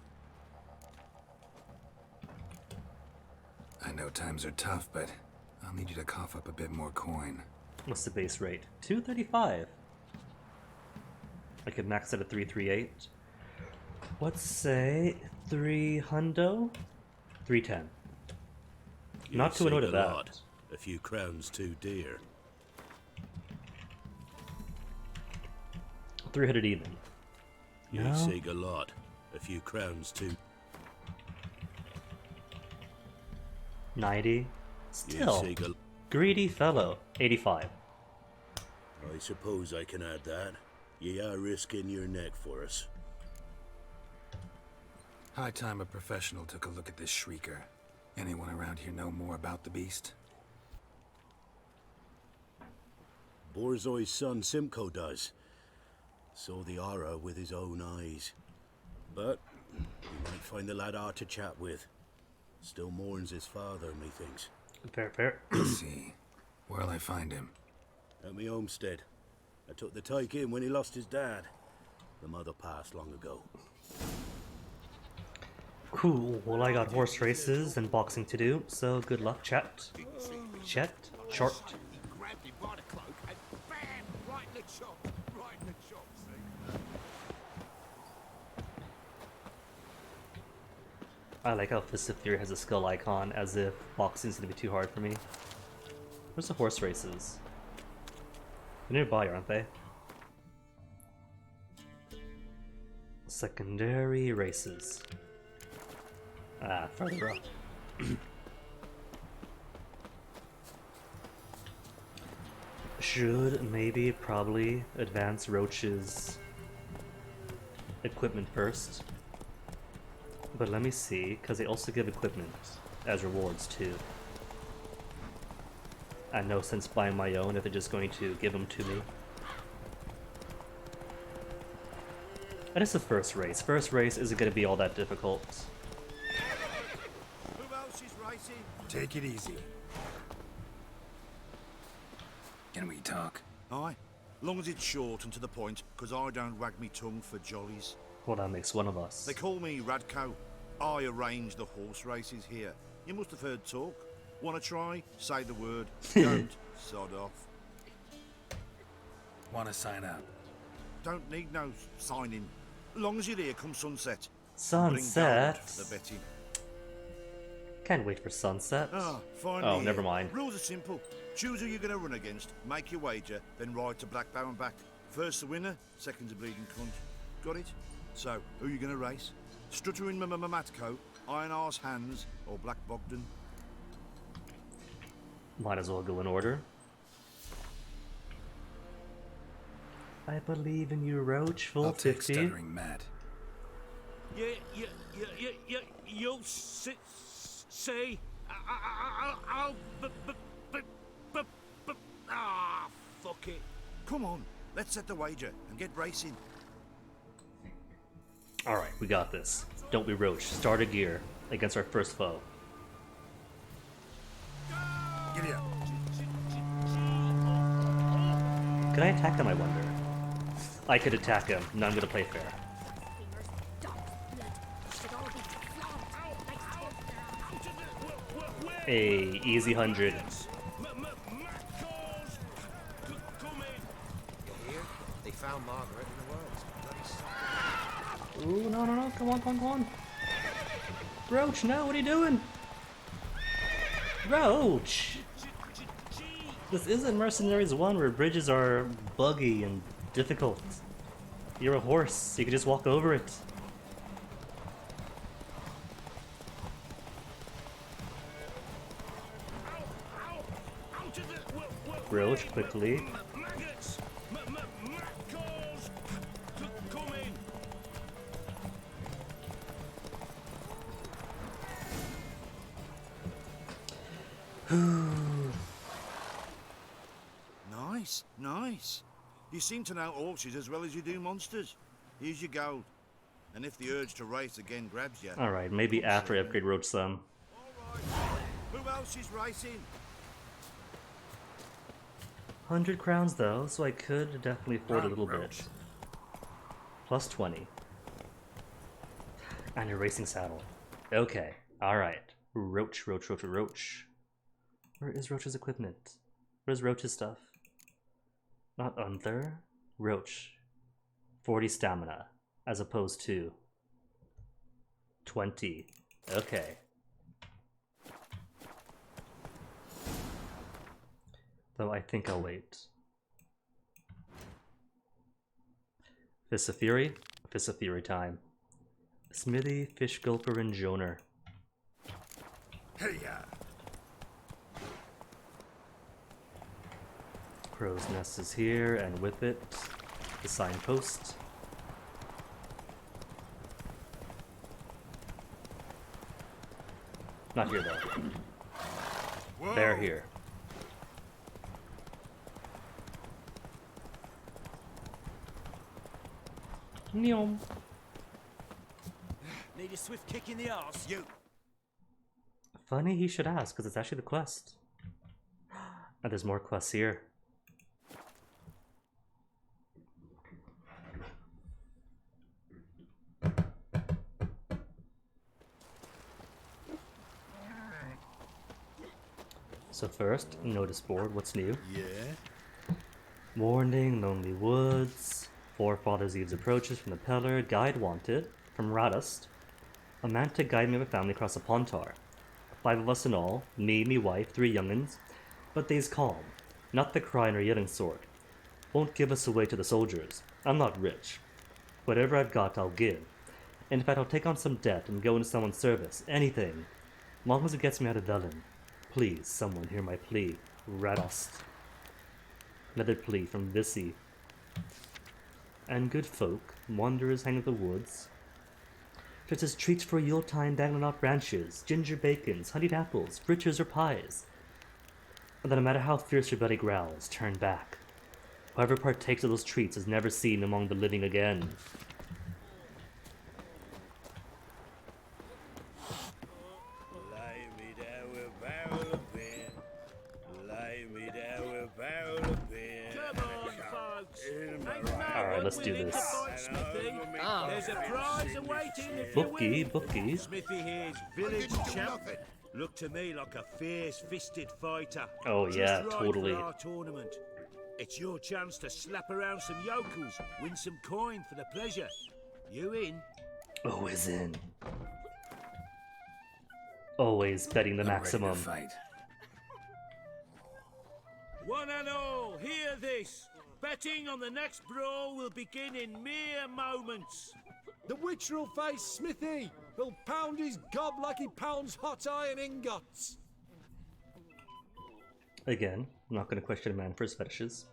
I know times are tough, but I'll need you to cough up a bit more coin. What's the base rate? 235. I could max it at 338. Let's say 300, 310. Not too annoyed at that. Lot. A few crowns too dear. 300 even. You No. seek a lot. A few crowns too. 90. Still. You seek a... Greedy fellow. 85. I suppose I can add that. Ye are risking your neck for us. High time a professional took a look at this shrieker. Anyone around here know more about the beast? Borzoi's son Simcoe does. Saw the aura with his own eyes. But you might find the lad hard to chat with. Still mourns his father, methinks. Fair, fair. Let's see. Where'll I find him? At me homestead. I took the tyke in when he lost his dad. The mother passed long ago. Cool. Well, I got horse races and boxing to do, so good luck, chat. Chat. Short. He grabbed him by the cloak and bam! Right in the chop. Right in the chop, see? I like how Fist Fury has a skull icon, as if boxing's gonna be too hard for me. Where's the horse races? They're nearby, aren't they? Secondary races. Ah, further up. Should maybe probably advance Roach's equipment first. But let me see, because they also give equipment as rewards too. And no sense buying my own if they're just going to give them to me. And it's the first race. First race isn't going to be all that difficult. Who else is racing? Take it easy. Can we talk? Aye, long as it's short and to the point, 'cause I don't wag me tongue for jollies. Well, that makes one of us. They call me Radko. I arrange the horse races here. You must have heard talk. Want to try? Say the word. Don't. Sod off. Want to sign up? Don't need no signing. Long as you're here come sunset. Sunset? Bring gold for the betting. Can't wait for sunset. Ah, finally. Oh, never mind. Rules are simple. Choose who you're going to run against, make your wager, then ride to Blackbow and back. First the winner, second the bleeding cunt. Got it? So, who are you going to race? Stuttering Matko, Iron Arse Hands, or Black Bogdan? Might as well go in order. I believe in you, Roach. Full I'll take 50. stuttering Matt. You'll see. I'll. Ah, fuck it. Come on, let's set the wager and get racing. Alright, we got this. Don't we, Roach? Start a gear against our first foe. Giddy up. Can I attack him, I wonder? I could attack him. No, I'm gonna play fair. A easy 100. They found Margaret in the world. Ooh, no. Come on. Roach, no, what are you doing? Roach! This isn't Mercenaries 1 where bridges are buggy and difficult. You're a horse, you can just walk over it. Roach, quickly. Nice. You seem to know horses as well as you do monsters. Here's your gold. And if the urge to race again grabs you... Alright, maybe after I upgrade Roach some. Alright, who else is racing? 100 crowns though, so I could definitely afford a little bit. Plus 20. And a racing saddle. Okay, alright. Roach. Where is Roach's equipment? Where's Roach's stuff? Not Unther. Roach. 40 stamina, as opposed to 20. Okay. Though I think I'll wait. Fist of Fury? Fist of Fury time. Smithy, Fish Gulper, and Joner. Hey, ya! Crow's Nest is here, and with it, the signpost. Not here, though. Whoa. They're here. Neom. Need a swift kick in the arse. You! Funny he should ask, because it's actually the quest. And there's more quests here. So first, notice board, what's new? Yeah? Morning, Lonely Woods, Forefathers' Eve's approaches from the Peller, Guide wanted, from Radust. A man to guide me and my family across the Pontar. 5 of us in all, me wife, 3 young'uns, but they's calm, not the crying or yelling sort. Won't give us away to the soldiers. I'm not rich. Whatever I've got, I'll give. And in fact, I'll take on some debt and go into someone's service, anything. Long as it gets me out of Velen. Please, someone hear my plea. Radust. Another plea from Vissy. And good folk, wanderers hang in the woods. Just as treats for Yuletime dangling off branches, ginger bacons, honeyed apples, fritters or pies. And that no matter how fierce your belly growls, turn back. Whoever partakes of those treats is never seen among the living again. Lay me down with a barrel of beer. Lay me down with a barrel of beer. Come on, folks. Alright, let's do this. There's a prize awaiting if Bookie, bookie. Smithy here's village champ. Look to me like a fierce-fisted fighter. Oh Just yeah, right totally. For our tournament. It's your chance to slap around some yokels, win some coin for the pleasure. You in? Always in. Always betting the I'm ready to maximum. fight. One and all, hear this. Betting on the next brawl will begin in mere moments. The Witcher will face Smithy. He'll pound his gob like he pounds hot iron ingots. Again, I'm not going to question a man for his fetishes.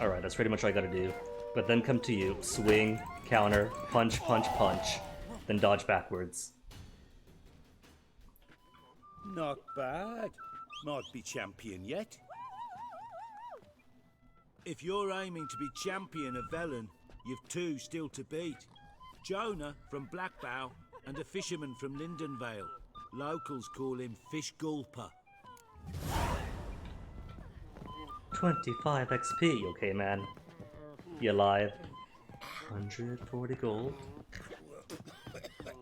Alright, that's pretty much all I gotta do. But then come to you, swing, counter, punch, punch, punch, then dodge backwards. Not bad. Might be champion yet. If you're aiming to be champion of Velen, you've 2 still to beat. Jonah from Blackbow and a fisherman from Lindenvale. Locals call him Fish Gulper. 25 XP, okay man. You alive? 140 gold.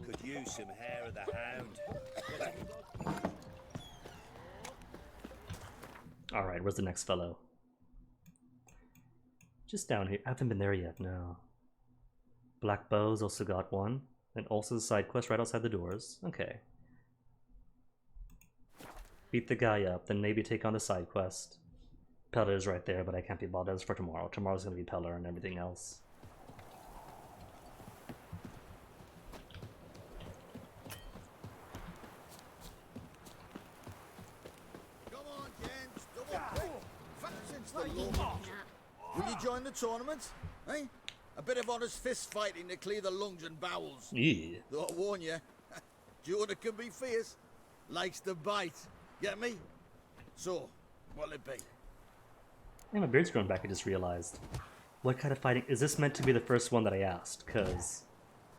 Could use some hair of the hound. Alright, where's the next fellow? Just down here. I haven't been there yet, no. Black Bow's also got one. And also the side quest right outside the doors. Okay. Beat the guy up, then maybe take on the side quest. Peller's right there, but I can't be bothered. That's for tomorrow. Tomorrow's gonna be Peller and everything else. Come on, gents, double quick. Fat since the law. Will you join the tournament? Eh? A bit of honest fist fighting to clear the lungs and bowels. Yeah. Though I warn you, Jordan can be fierce. Likes to bite. Get me? So, what'll it be? Hey, my beard's grown back, I just realized. What kind of fighting? Is this meant to be the first one that I asked? Cause...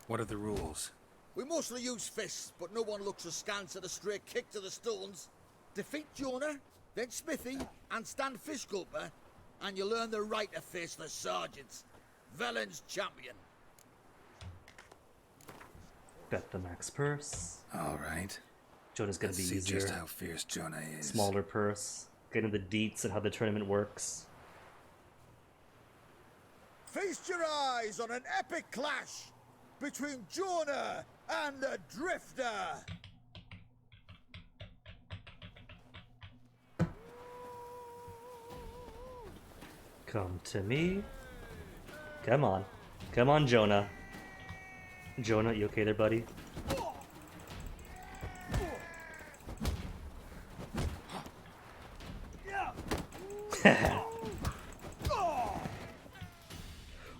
What are the rules? We mostly use fists, but no one looks askance at a stray kick to the stones. Defeat Jonah, then Smithy, and stand Fish Gulper, and you'll earn the right to face the sergeants. Velen's champion. Got the max purse. All right. Jonah's gonna Let's be see easier. just how fierce Jonah is. Smaller purse. Getting the deets and how the tournament works. Feast your eyes on an epic clash between Jonah and the Drifter. Come to me. Come on. Come on, Jonah. Jonah, you okay there, buddy?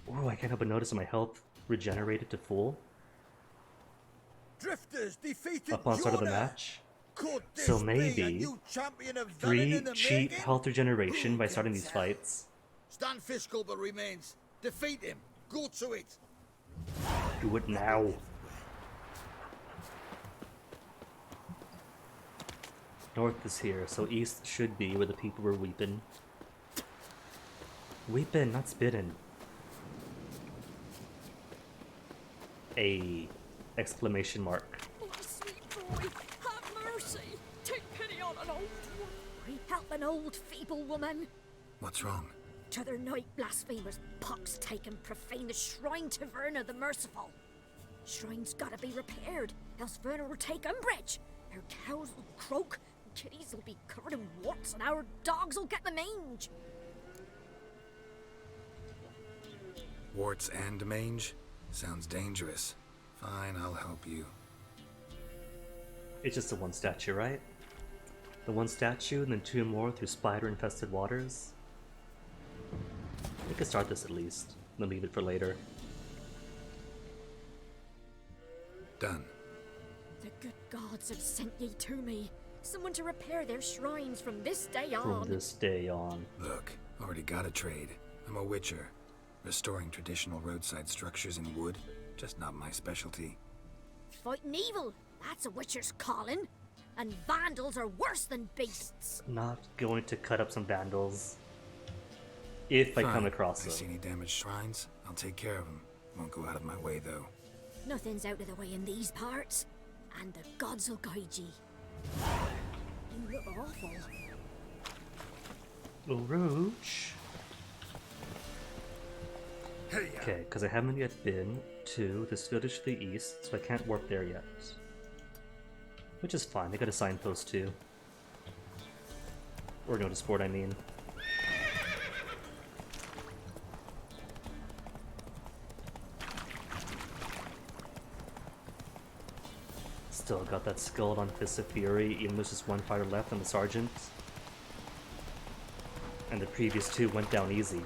Oh, I can't help but notice my health regenerated to full Drifters defeated upon start of the Jonah. match. Could this So be a maybe new champion of 3 Venom in the cheap making? health regeneration by Who starting can these tell? fights. Stan Fishgulber remains. Defeat him. Go to it. Do it now. North is here, so east should be where the people were weeping. Weeping, not spitting. A exclamation mark. Oh, sweet boy, have mercy. Take pity on an old one. Help an old feeble woman. What's wrong? T'other night blasphemers pox take and profane the shrine to Verna the Merciful. Shrine's gotta be repaired, else Verna will take umbrage. Her cows will croak, kitties will be covered in warts, and our dogs will get the mange. Warts and mange? Sounds dangerous. Fine, I'll help you. It's just the one statue, right? The one statue and then 2 more through spider-infested waters. We could start this at least, then leave it for later. Done. The good gods have sent ye to me. Someone to repair their shrines from this day From on. this day on. Look, already got a trade. I'm a witcher. Restoring traditional roadside structures in wood, just not my specialty. Fighting evil, that's a witcher's calling. And vandals are worse than beasts. Not going to cut up some vandals. If I come Fine. across I see them. any damaged shrines, I'll take care of them. Won't go out of my way, though. Nothing's out of the way in these parts. And the gods will guide ye. You look awful. Oh, Roach. Okay, because I haven't yet been to this village to the east, so I can't warp there yet. Which is fine, they got a signpost too. Or notice board, I mean. Still got that skull on Fist of Fury, even though there's just 1 fighter left on the Sergeant. And the previous 2 went down easy.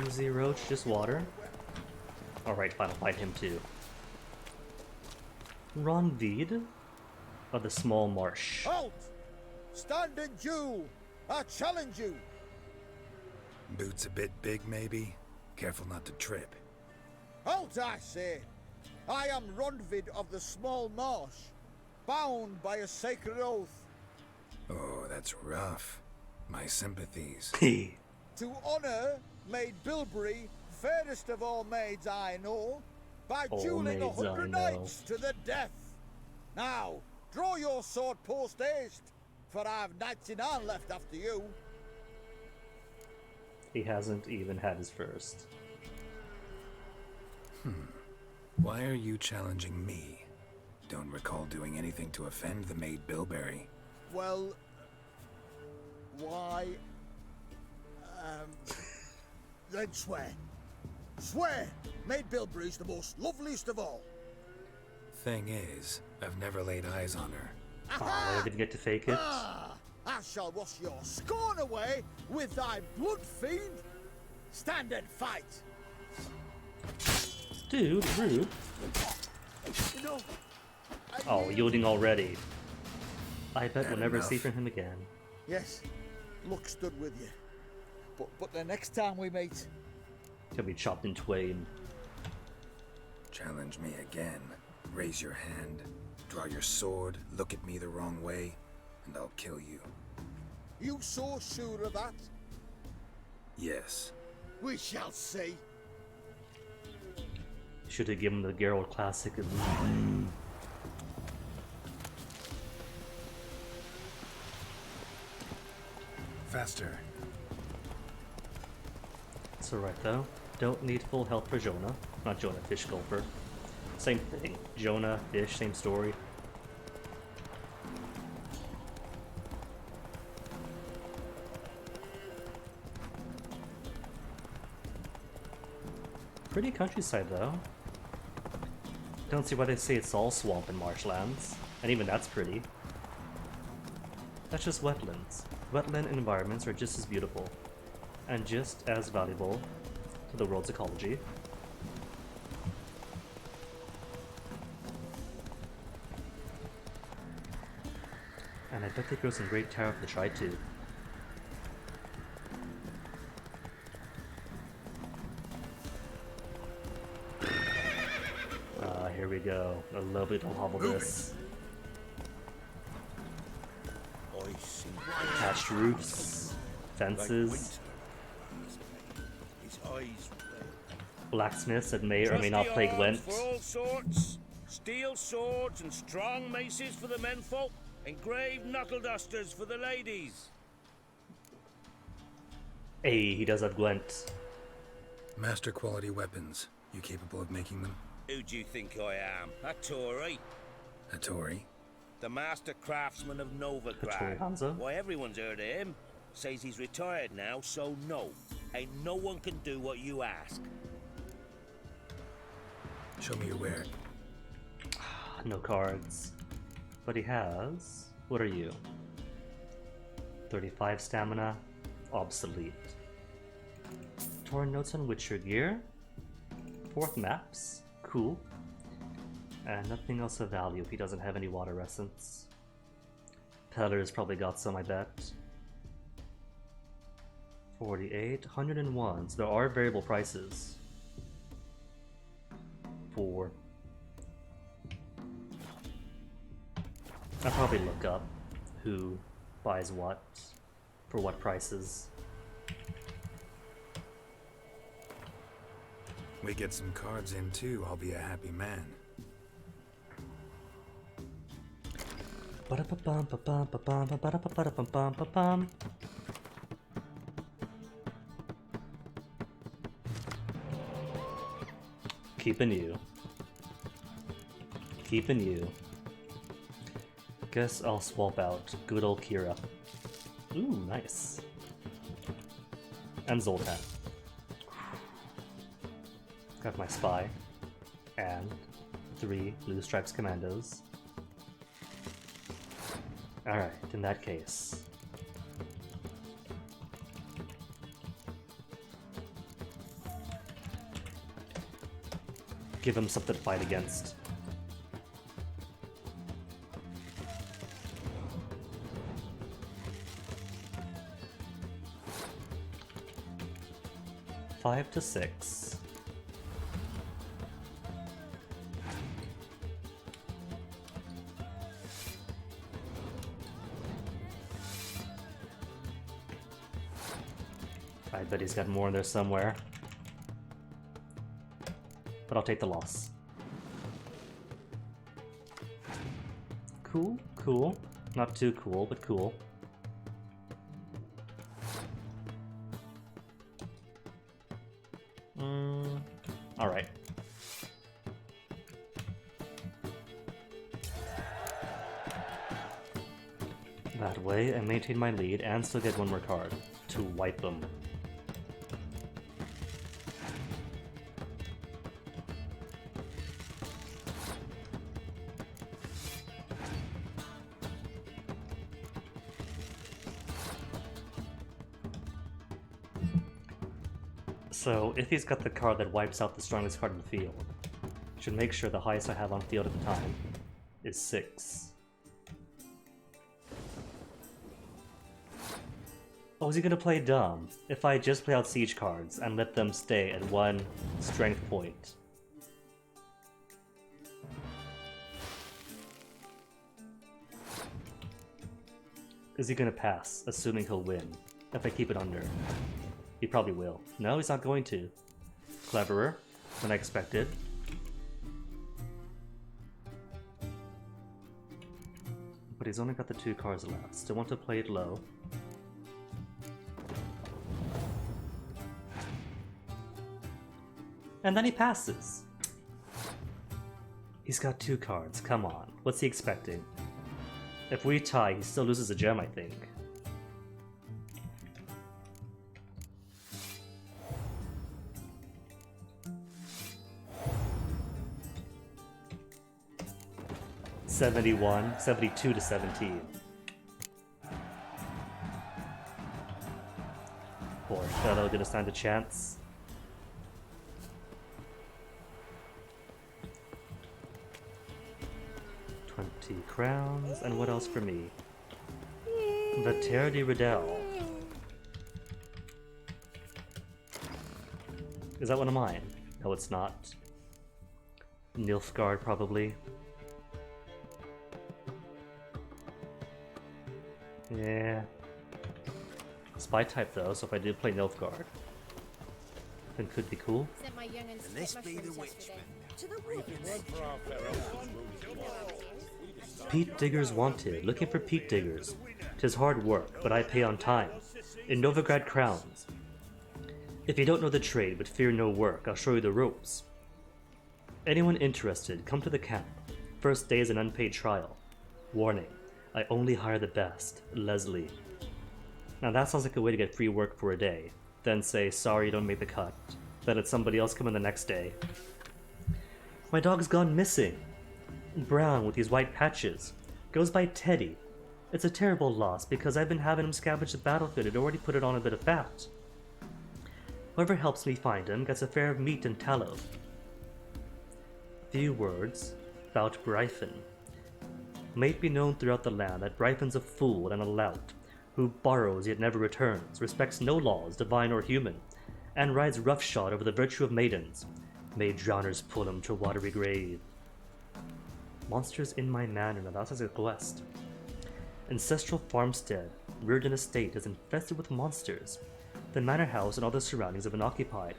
Easy, Roach, just water. Alright, fine, I'll fight him too. Ronvid of the Small Marsh. Halt! Stand and Jew! I challenge you! Boots a bit big, maybe? Careful not to trip. Halt, I say! I am Ronvid of the Small Marsh, bound by a sacred oath. Oh, that's rough. My sympathies. To honor Maid Bilberry, fairest of all maids I know, by All dueling maids I 100 know. knights to the death. Now, draw your sword post haste, for I've 99 left after you. He hasn't even had his first. Why are you challenging me? Don't recall doing anything to offend the maid Bilberry. Well, why? Then swear. Swear! Maid Bilberry's the most loveliest of all. Thing is, I've never laid eyes on her. Oh, I didn't get to fake it. Ah, I shall wash your scorn away with thy blood fiend. Stand and fight. Dude, rude. You know, Oh, yielding already. I bet Had we'll never enough. see from him again. yes, luck stood with you. But the next time we meet, He'll be chopped in twain. Challenge me again. Raise your hand, draw your sword, look at me the wrong way, and I'll kill you. You so sure of that? Yes. We shall see. Should have given the Geralt classic. Faster. It's alright though. Don't need full health for Jonah. Not Jonah, Fish Gulper. Same thing. Jonah, Fish, same story. Pretty countryside though. Don't see why they say it's all swamp and marshlands. And even that's pretty. That's just wetlands. Wetland environments are just as beautiful. And just as valuable to the world's ecology. And I bet they grow some great taro if they try to. Here we go. A little bit of hobble this. Attached roofs, fences, blacksmiths that may or may not play Gwent. For all sorts, steel swords and strong maces for the menfolk, engraved knuckle dusters for the ladies. Hey, he does have Gwent. Master quality weapons. You capable of making them? Who do you think I am? A Tory? A Tory? The master craftsman of Novigrad. Hansa? Why, everyone's heard of him. Says he's retired now, so no. Ain't no one can do what you ask. Show me your ware. No cards. But he has... What are you? 35 stamina. Obsolete. Torn notes on Witcher gear. 4th maps. Cool. And nothing else of value if he doesn't have any water essence. Peller's probably got some, I bet. 48, 101. So there are variable prices. For... I'll probably look up who buys what, for what prices. We get some cards in too, I'll be a happy man. Keeping you. Keeping you. Guess I'll swap out good old Kira. Ooh, nice. And Zoltan. Got my spy. And 3 Blue Stripes Commandos. Alright, in that case. Give him something to fight against. Five to 6. I bet he's got more in there somewhere. But I'll take the loss. Cool, cool. Not too cool, but cool. Alright. That way, I maintain my lead and still get one more card to wipe them. So, if he's got the card that wipes out the strongest card in the field, I should make sure the highest I have on field at the time is 6. Oh, is he gonna play dumb? If I just play out siege cards and let them stay at 1 strength point. Is he gonna pass, assuming he'll win? If I keep it under. He probably will. No, he's not going to. Cleverer than I expected. But he's only got the 2 cards left. Still want to play it low. And then he passes. He's got 2 cards, come on. What's he expecting? If we tie, he still loses a gem, I think. $71, 72 to 17. Poor fellow didn't stand a chance. Crowns, and what else for me? The Terre de Riddell. Is that one of mine? No, it's not. Nilfgaard, probably. Yeah. Spy type though, so if I did play Nilfgaard, then could be cool. And this be the witch. Peat Diggers wanted, looking for peat diggers. 'Tis hard work, but I pay on time. In Novigrad crowns. If you don't know the trade, but fear no work, I'll show you the ropes. Anyone interested, come to the camp. First day is an unpaid trial. Warning, I only hire the best. Leslie. Now that sounds like a way to get free work for a day. Then say, sorry you don't make the cut. Then let somebody else come in the next day. My dog's gone missing. Brown with these white patches. Goes by Teddy. It's a terrible loss because I've been having him scavenge the battlefield and already put it on a bit of fat. Whoever helps me find him gets a fare of meat and tallow. Few words about Bryphon. May it be known throughout the land that Bryphon's a fool and a lout, who borrows yet never returns, respects no laws, divine or human, and rides roughshod over the virtue of maidens. May drowners pull him to a watery grave. Monsters in my manor, now that's a quest. Ancestral farmstead, Reardon estate is infested with monsters. The manor house and all the surroundings have been occupied,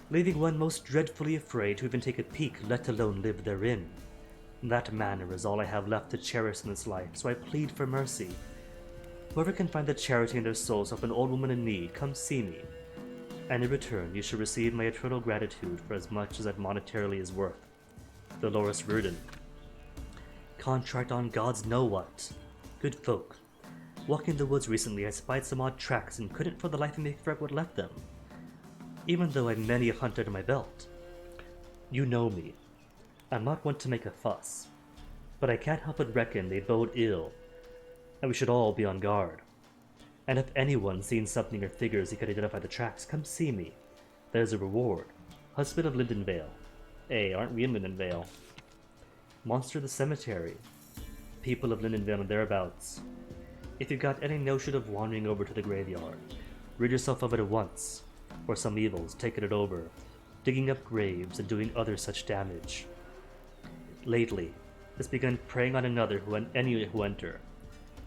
leaving one most dreadfully afraid to even take a peek, let alone live therein. That manor is all I have left to cherish in this life, so I plead for mercy. Whoever can find the charity in their souls of an old woman in need, come see me. And in return, you shall receive my eternal gratitude for as much as that monetarily is worth. Dolores Reardon. Contract on gods know what. Good folk. Walking the woods recently, I spied some odd tracks and couldn't for the life of me figure out what left them, even though I'd many a hunt under my belt. You know me. I'm not one to make a fuss, but I can't help but reckon they bode ill, and we should all be on guard. And if anyone's seen something or figures he could identify the tracks, come see me. There's a reward. Husband of Lindenvale. Hey, aren't we in Lindenvale? Monster of the Cemetery. People of Lindenvale and thereabouts. If you've got any notion of wandering over to the graveyard, rid yourself of it at once, or some evils taking it over, digging up graves and doing other such damage. Lately, it's begun preying on any who enter,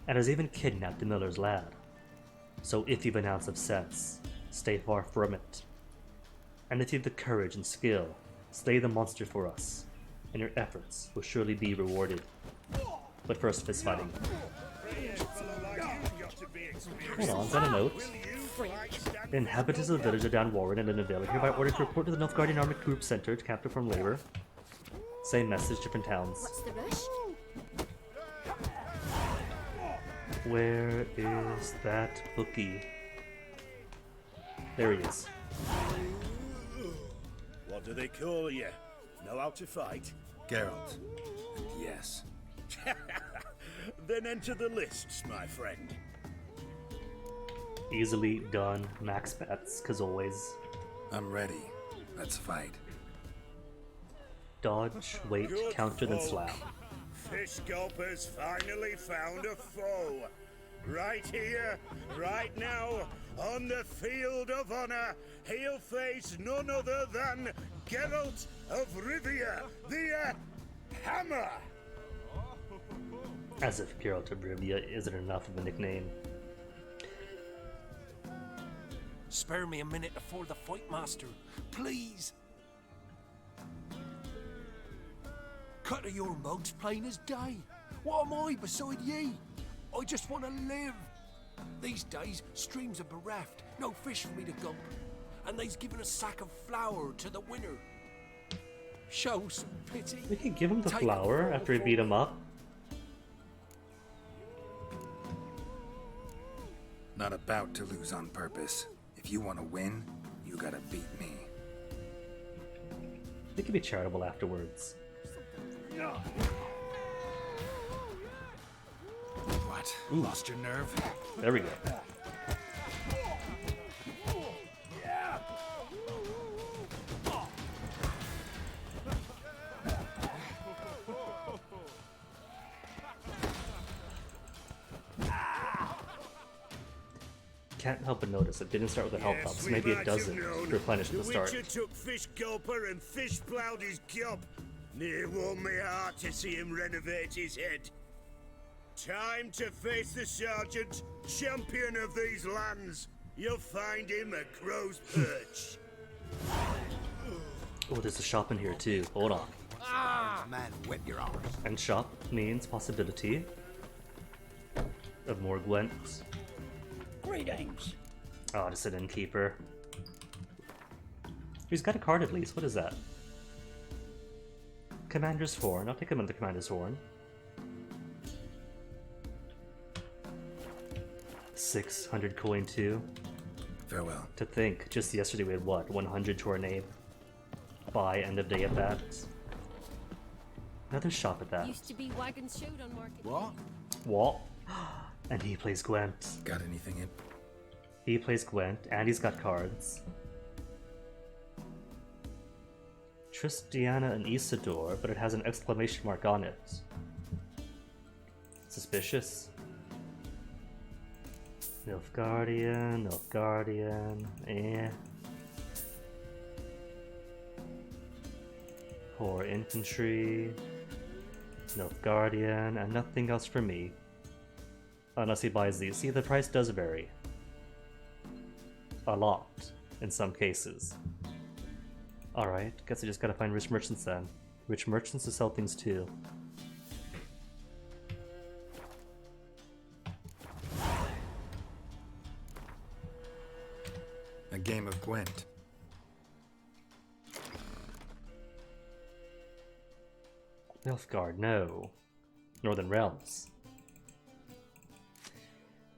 and has even kidnapped the miller's lad. So if you've an ounce of sense, stay far from it. And if you've the courage and skill, slay the monster for us, and your efforts will surely be rewarded. But first, fist fighting. Hold on, is that a note? The inhabitants of the village of Downwarren and Lindenvale are hereby ordered to report to the Nilfgaardian Armored Group Center to capture from labor. Same message, different towns. What's the rush? Where is that bookie? There he is. What do they call you? Know how to fight? Geralt. And yes. Then enter the lists, my friend. Easily done. Max bets, cause always. I'm ready. Let's fight. Dodge, wait, Good counter, then folk. slap. Fish Gulper's finally found a foe. Right here, right now, on the field of honor, he'll face none other than Geralt of Rivia, the Hammer. As if Geralt of Rivia isn't enough of a nickname. Spare me a minute before the fight, master. Please. Cut of your mug's plain as day. What am I beside ye? I just want to live. These days, streams are bereft. No fish for me to gulp. And they's given a sack of flour to the winner. Show some pity. We could give him the Take flour it after we beat him up. Not about to lose on purpose. If you want to win, you gotta beat me. They could be charitable afterwards. What? Lost your nerve? There we go. Can't help but notice it didn't start with a health up, so maybe it doesn't replenish at the start. The Witcher took Fish Gulper and fish ploughed his gob. Near warmed me heart to see him renovate his head. Time to face the sergeant, champion of these lands. You'll find him at Crow's Perch. Oh, there's a shop in here too. Hold on. Man, wet your arms. And shop means possibility of more Gwents. Greetings. Oh, just an innkeeper. He's got a card at least. What is that? Commander's Horn. I'll take him on the Commander's Horn. 600 coin too. Farewell. To think, just yesterday we had what? 100 to our name. By end of day at that. Another shop at that. Used to be wagons showed on market. What? What? And he plays Gwent. Got anything in? He plays Gwent, and he's got cards. Tristiana and Isidore, but it has an exclamation mark on it. Suspicious. Nilfgaardian, eh. Poor infantry. Nilfgaardian, and nothing else for me. Unless he buys these. See, the price does vary. A lot, in some cases. Alright, guess I just gotta find rich merchants then. Rich merchants to sell things to. A game of Gwent. Nilfgaard, no. Northern Realms.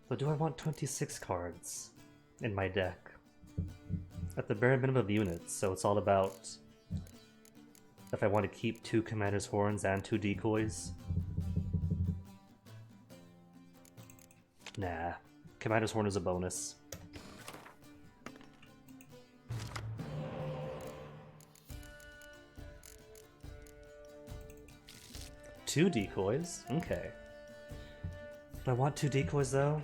So do I want 26 cards in my deck? At the bare minimum of units, so it's all about if I want to keep 2 Commander's Horns and 2 decoys. Nah, Commander's Horn is a bonus. Two decoys? Okay. Do I want 2 decoys though?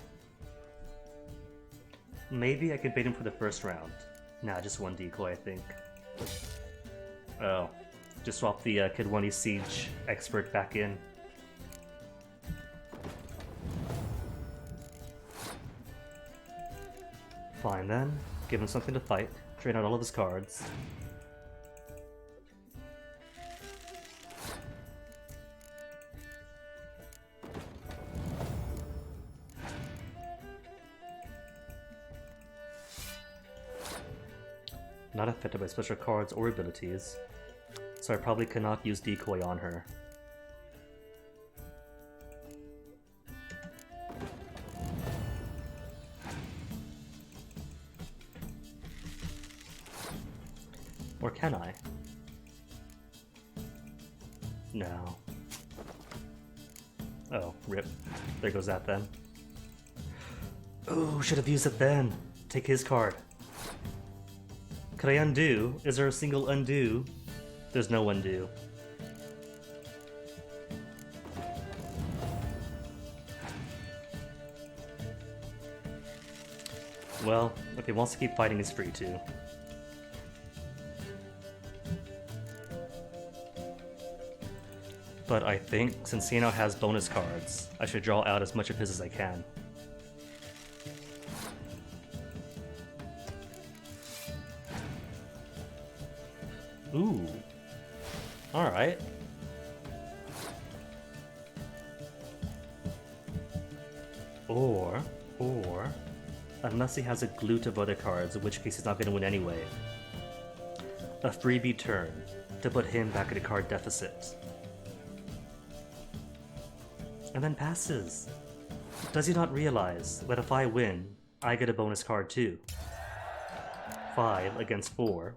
Maybe I can bait him for the first round. Nah, just 1 decoy, I think. Oh. Just swap the Kidwani Siege expert back in. Fine then. Give him something to fight. Drain out all of his cards. Not affected by special cards or abilities, so I probably cannot use decoy on her. Or can I? No. Oh, rip. There goes that then. Oh, should have used it then. Take his card. Could I undo? Is there a single undo? There's no undo. Well, if he wants to keep fighting, he's free to. But I think, since he now has bonus cards, I should draw out as much of his as I can. Ooh. Alright. Or, unless he has a glute of other cards, in which case he's not going to win anyway. A freebie turn, to put him back at a card deficit. And then passes. Does he not realize that if I win, I get a bonus card too? 5 against 4.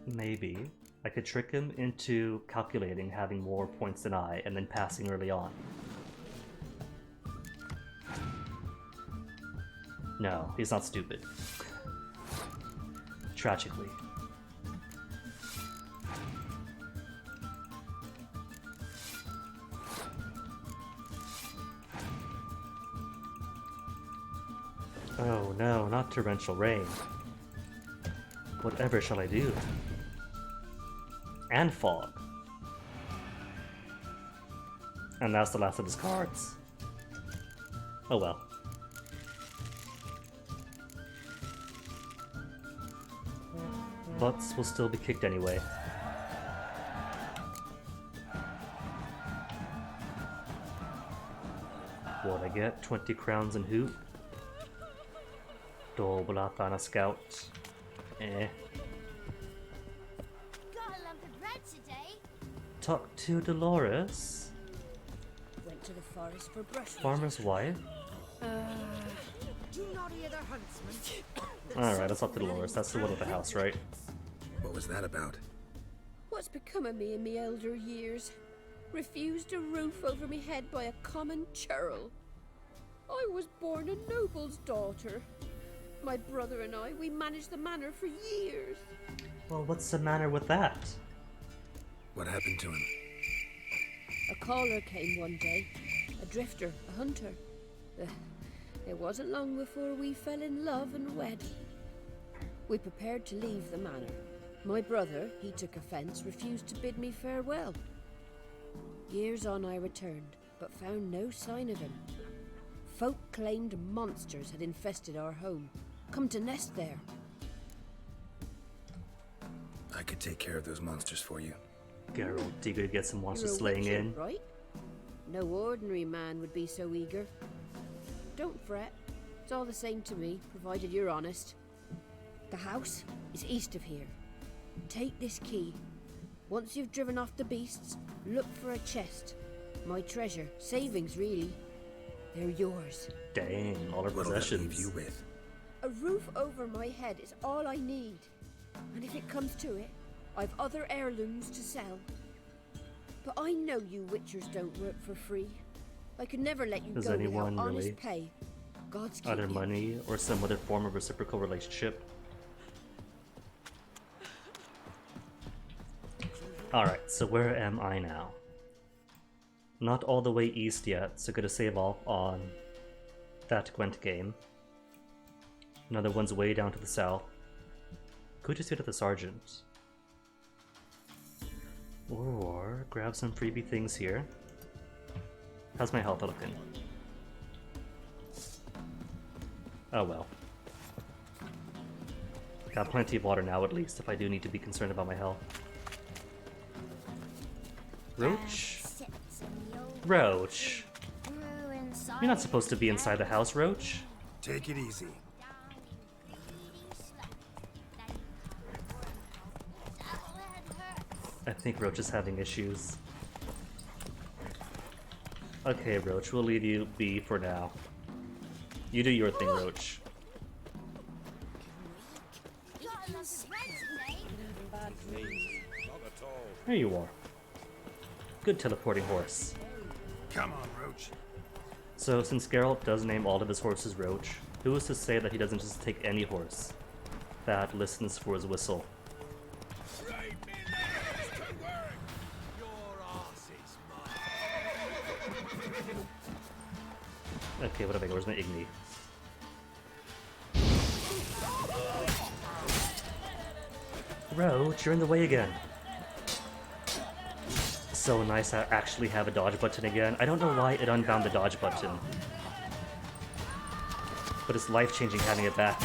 Maybe I could trick him into calculating having more points than I and then passing early on. No, he's not stupid. Tragically. Oh no, not torrential rain. Whatever shall I do? And fog. And that's the last of his cards. Oh well. Butts will still be kicked anyway. What I get? 20 crowns and hoop. Double up on a scout. Eh. Got a lump of bread today. Talk to Dolores. Went to the forest for brushwood. Farmer's wife. Do not hear the huntsman. Alright, that's not the Dolores. That's the one with the house, right? What was that about? What's become of me in me elder years? Refused a roof over me head by a common churl. I was born a noble's daughter. My brother and I, we managed the manor for years. Well, what's the matter with that? What happened to him? A caller came one day. A drifter, a hunter. It wasn't long before we fell in love and wed. We prepared to leave the manor. My brother, he took offence, refused to bid me farewell. Years on I returned, but found no sign of him. Folk claimed monsters had infested our home, come to nest there. I could take care of those monsters for you. Geralt, eager to get some monster You're a slaying witcher, in. right? No ordinary man would be so eager. Don't fret. It's all the same to me, provided you're honest. The house is east of here. Take this key. Once you've driven off the beasts, look for a chest. My treasure, savings really. They're yours. Dang, all our What'll that leave possessions. you with? A roof over my head is all I need. And if it comes to it, I've other heirlooms to sell. But I know you witchers don't work for free. I could never let you Does go anyone without really? honest pay. God's keep Either you. money or some other form of reciprocal relationship. Alright, so where am I now? Not all the way east yet, so gonna save off on that Gwent game. Another one's way down to the south. Could just go to the sergeant. Or grab some freebie things here. How's my health looking? Oh well. Got plenty of water now at least, if I do need to be concerned about my health. Roach? Roach? You're not supposed to be inside the house, Roach. Take it easy. I think Roach is having issues. Okay, Roach, we'll leave you be for now. You do your thing, Roach. There you are. Good teleporting horse. Come on, Roach. So, since Geralt does name all of his horses Roach, who is to say that he doesn't just take any horse that listens for his whistle? Okay, what have I got? Where's my Igni? Roach, you're in the way again. So nice to actually have a dodge button again. I don't know why it unbound the dodge button. But it's life-changing having it back.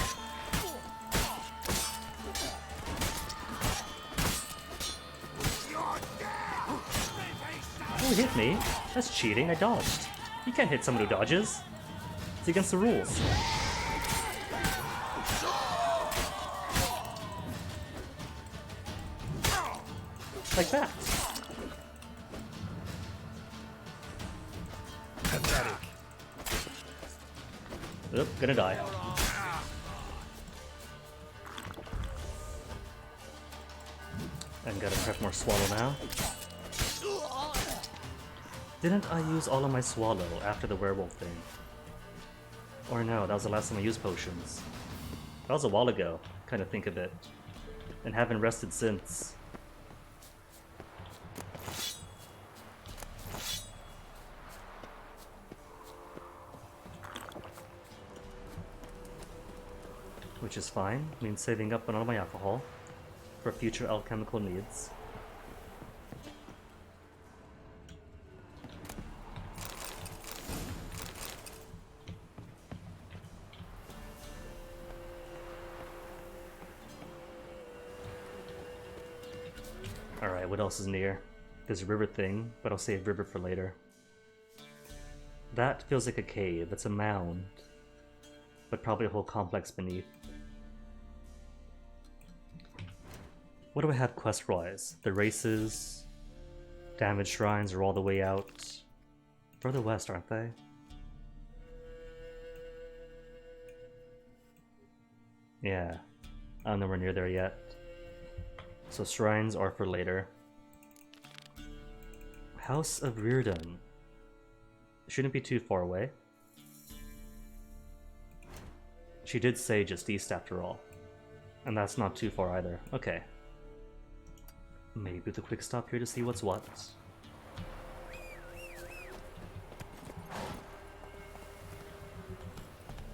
Oh, he hit me. That's cheating. I dodged. You can't hit someone who dodges. It's against the rules. Like that. Pathetic. Oop, gonna die. And gotta prep more swallow now. Didn't I use all of my swallow after the werewolf thing? Or no, that was the last time I used potions. That was a while ago, kinda think of it. And haven't rested since. Which is fine, means saving up on all my alcohol for future alchemical needs. Alright, what else is near? There's a river thing, but I'll save river for later. That feels like a cave, it's a mound, but probably a whole complex beneath. What do I have quest-wise? The races, damaged shrines are all the way out. Further west, aren't they? Yeah, I'm nowhere near there yet. So shrines are for later. House of Reardon. Shouldn't be too far away. She did say just east after all. And that's not too far either. Okay. Maybe with a quick stop here to see what's what.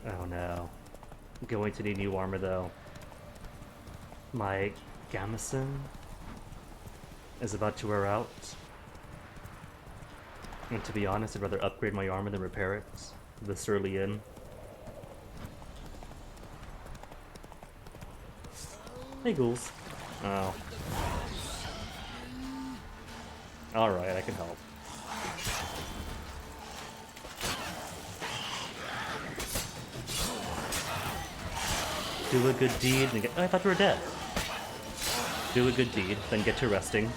Oh no. I'm going to need new armor though. My gamison is about to wear out. And to be honest, I'd rather upgrade my armor than repair it this early in. Hey ghouls. Oh. Alright, I can help. Do a good deed and get— oh, I thought you were dead. Do a good deed, then get to resting.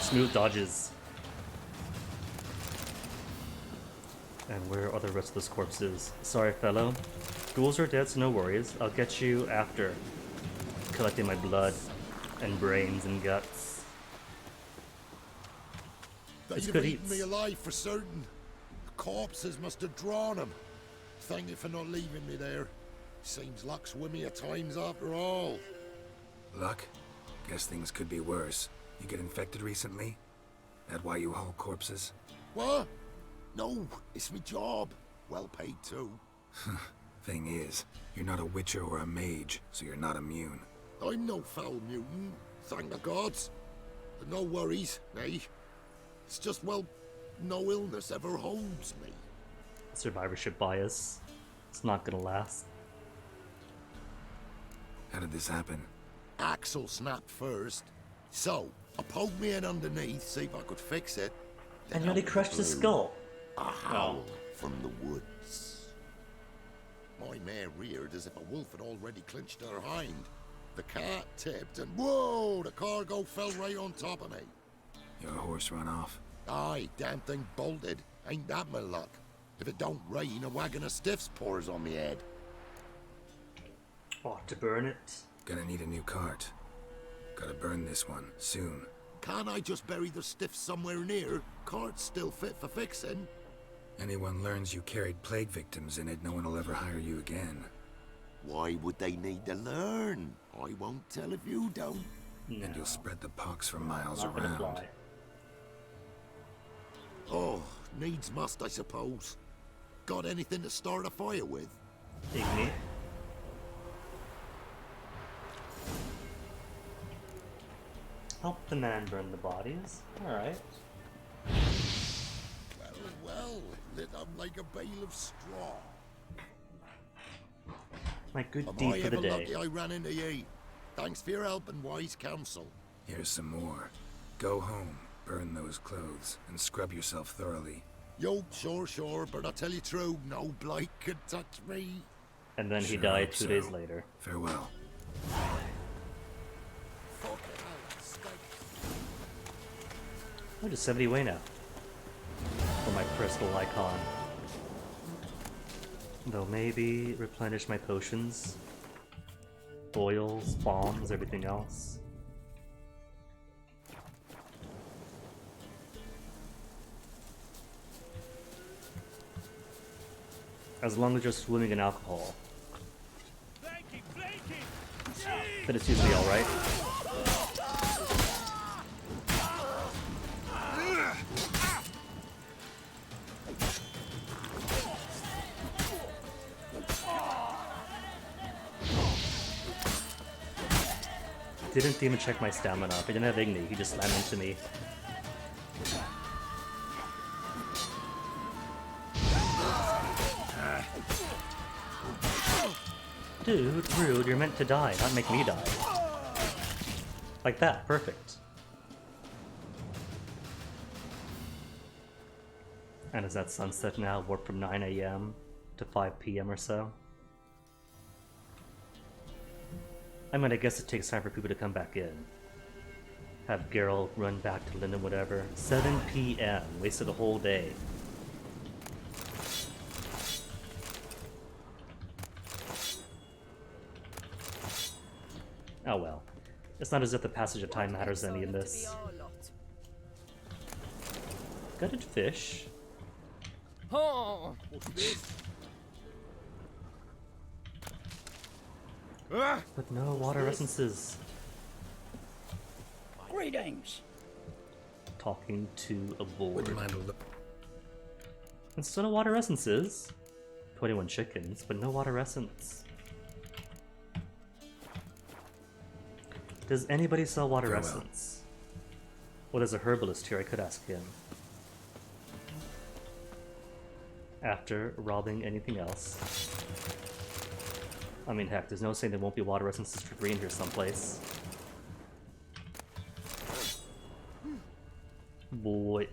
Smooth dodges. And where are the rest of those corpses? Sorry, fellow. Ghouls are dead, so no worries. I'll get you after collecting my blood and brains and guts. They'd have eaten me alive for certain. The corpses must have drawn them. Thank you for not leaving me there. Seems luck's with me at times after all. Luck? Guess things could be worse. You get infected recently? That why you haul corpses? What? No, it's my job. Well paid too. Thing is, you're not a witcher or a mage, so you're not immune. I'm no foul mutant, thank the gods. But no worries, nay. It's just, well, no illness ever holds me. Survivorship bias. It's not gonna last. How did this happen? Axle snapped first. So, I poked me in underneath, see if I could fix it. And nearly crushed his skull. A howl from the woods. My mare reared as if a wolf had already clinched her hind. The cart tipped and whoa, the cargo fell right on top of me. Your horse run off? Aye, damn thing bolted. Ain't that my luck? If it don't rain, a wagon of stiffs pours on me head. Ought to burn it. Gonna need a new cart. Gotta burn this one, soon. Can't I just bury the stiffs somewhere near? Cart's still fit for fixing. Anyone learns you carried plague victims in it, no one will ever hire you again. Why would they need to learn? I won't tell if you don't. No. And you'll spread the pox for miles Not gonna around. fly. Oh, needs must, I suppose. Got anything to start a fire with? Ignite. Help the man burn the bodies. Alright. Well, lit up like a bale of straw. My good Am deed I for the ever day. lucky I ran into ye? Thanks for your help and wise counsel. Here's some more. Go home, burn those clothes, and scrub yourself thoroughly. Yo, sure, but I tell you true, no blight could touch me. And then he Sure died hope 2 so. days later. Farewell. I'm just 70 away now. For my personal icon. Though maybe replenish my potions. Oils, bombs, everything else. As long as you're swimming in alcohol. Then it's usually alright. Didn't even check my stamina. If I didn't have Igni, he just slammed into me. Dude, rude, you're meant to die, not make me die. Like that, perfect. And is that sunset now? Warp from 9 AM to 5 PM or so? I mean, I guess it takes time for people to come back in. Have Geralt run back to Linden, whatever. 7 PM, wasted a whole day. Oh well. It's not as if the passage of time matters any in this. Gutted fish. Oh, what's this? But no water essences. Greetings. Talking to a board. Wouldn't mind a look. Instead of water essences, 21 chickens, but no water essence. Does anybody sell water Farewell. essence? Well, there's a herbalist here, I could ask him. After robbing anything else. I mean, heck, there's no saying there won't be water essences for green here someplace. Boy.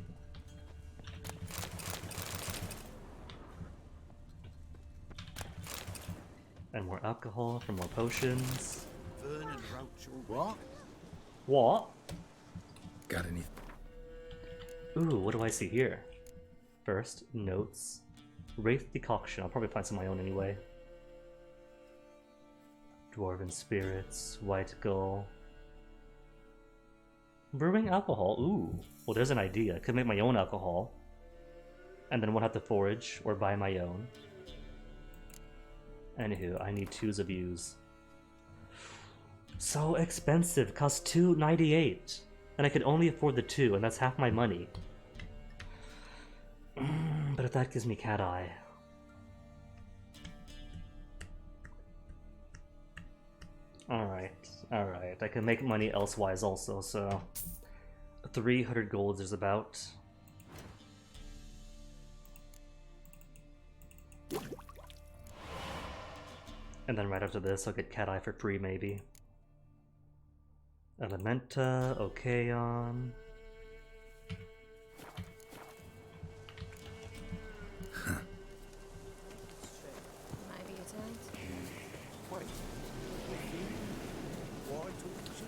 And more alcohol for more potions. What? What? Got any? Ooh, what do I see here? First, notes. Wraith decoction. I'll probably find some of my own anyway. Dwarven spirits, white gull. Brewing alcohol. Ooh. Well, there's an idea. I could make my own alcohol. And then won't have to forage or buy my own. Anywho, I need 2s of use. So expensive. Costs $2.98. And I could only afford the 2, and that's half my money. But if that gives me cat eye. Alright, alright. I can make money elsewise also, so 300 golds is about. And then right after this, I'll get cat eye for free, maybe. Elementa, Okeon. Maybe it ain't.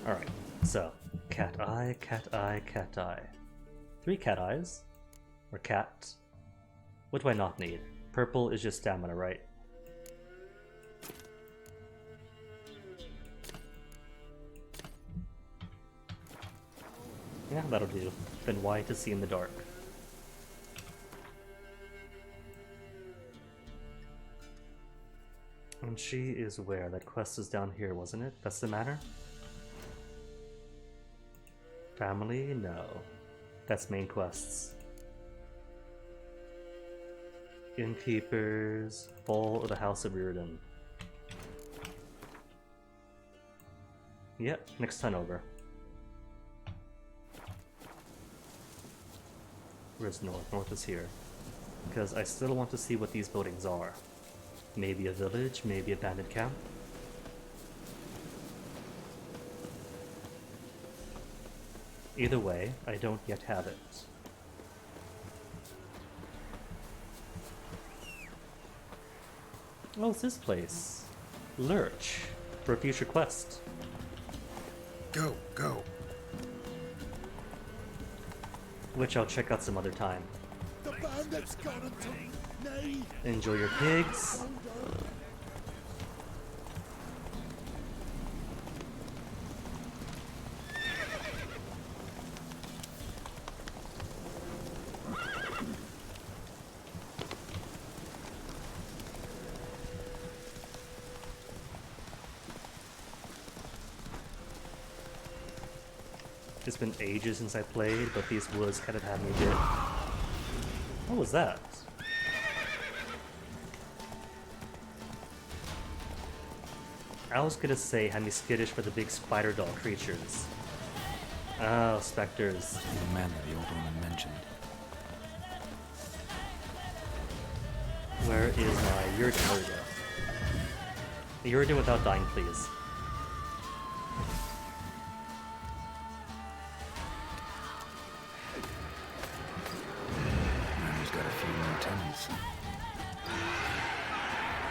Alright, so cat eye, cat eye, cat eye. 3 cat eyes. Or cat. What do I not need? Purple is just stamina, right? Yeah, that'll do. Then white to see in the dark. And she is where? That quest is down here, wasn't it? That's the matter? Family? No. That's main quests. Innkeepers, Fall of the House of Reardon. Yep, next time over. Where's north? North is here. Because I still want to see what these buildings are. Maybe a village, maybe a bandit camp. Either way, I don't yet have it. Oh, it's this place. Lurch. For a future quest. Go, go. Which I'll check out some other time. The bandits got him to nay. Enjoy your pigs. It's been ages since I played, but these woods kind of had me a bit. What was that? I was gonna say had me skittish for the big spider doll creatures. Oh, specters. The man that the old woman mentioned. Where is my Uridan? There we go. Uridan without dying, please.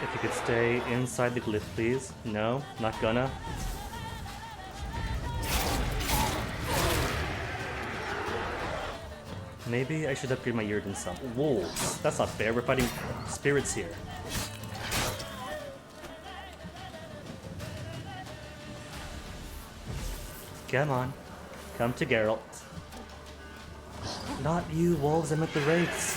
If you could stay inside the glyph, please. No, not gonna. Maybe I should upgrade my Uridan some. Wolves. That's not fair. We're fighting spirits here. Come on. Come to Geralt. Not you, wolves. I meant the wraiths.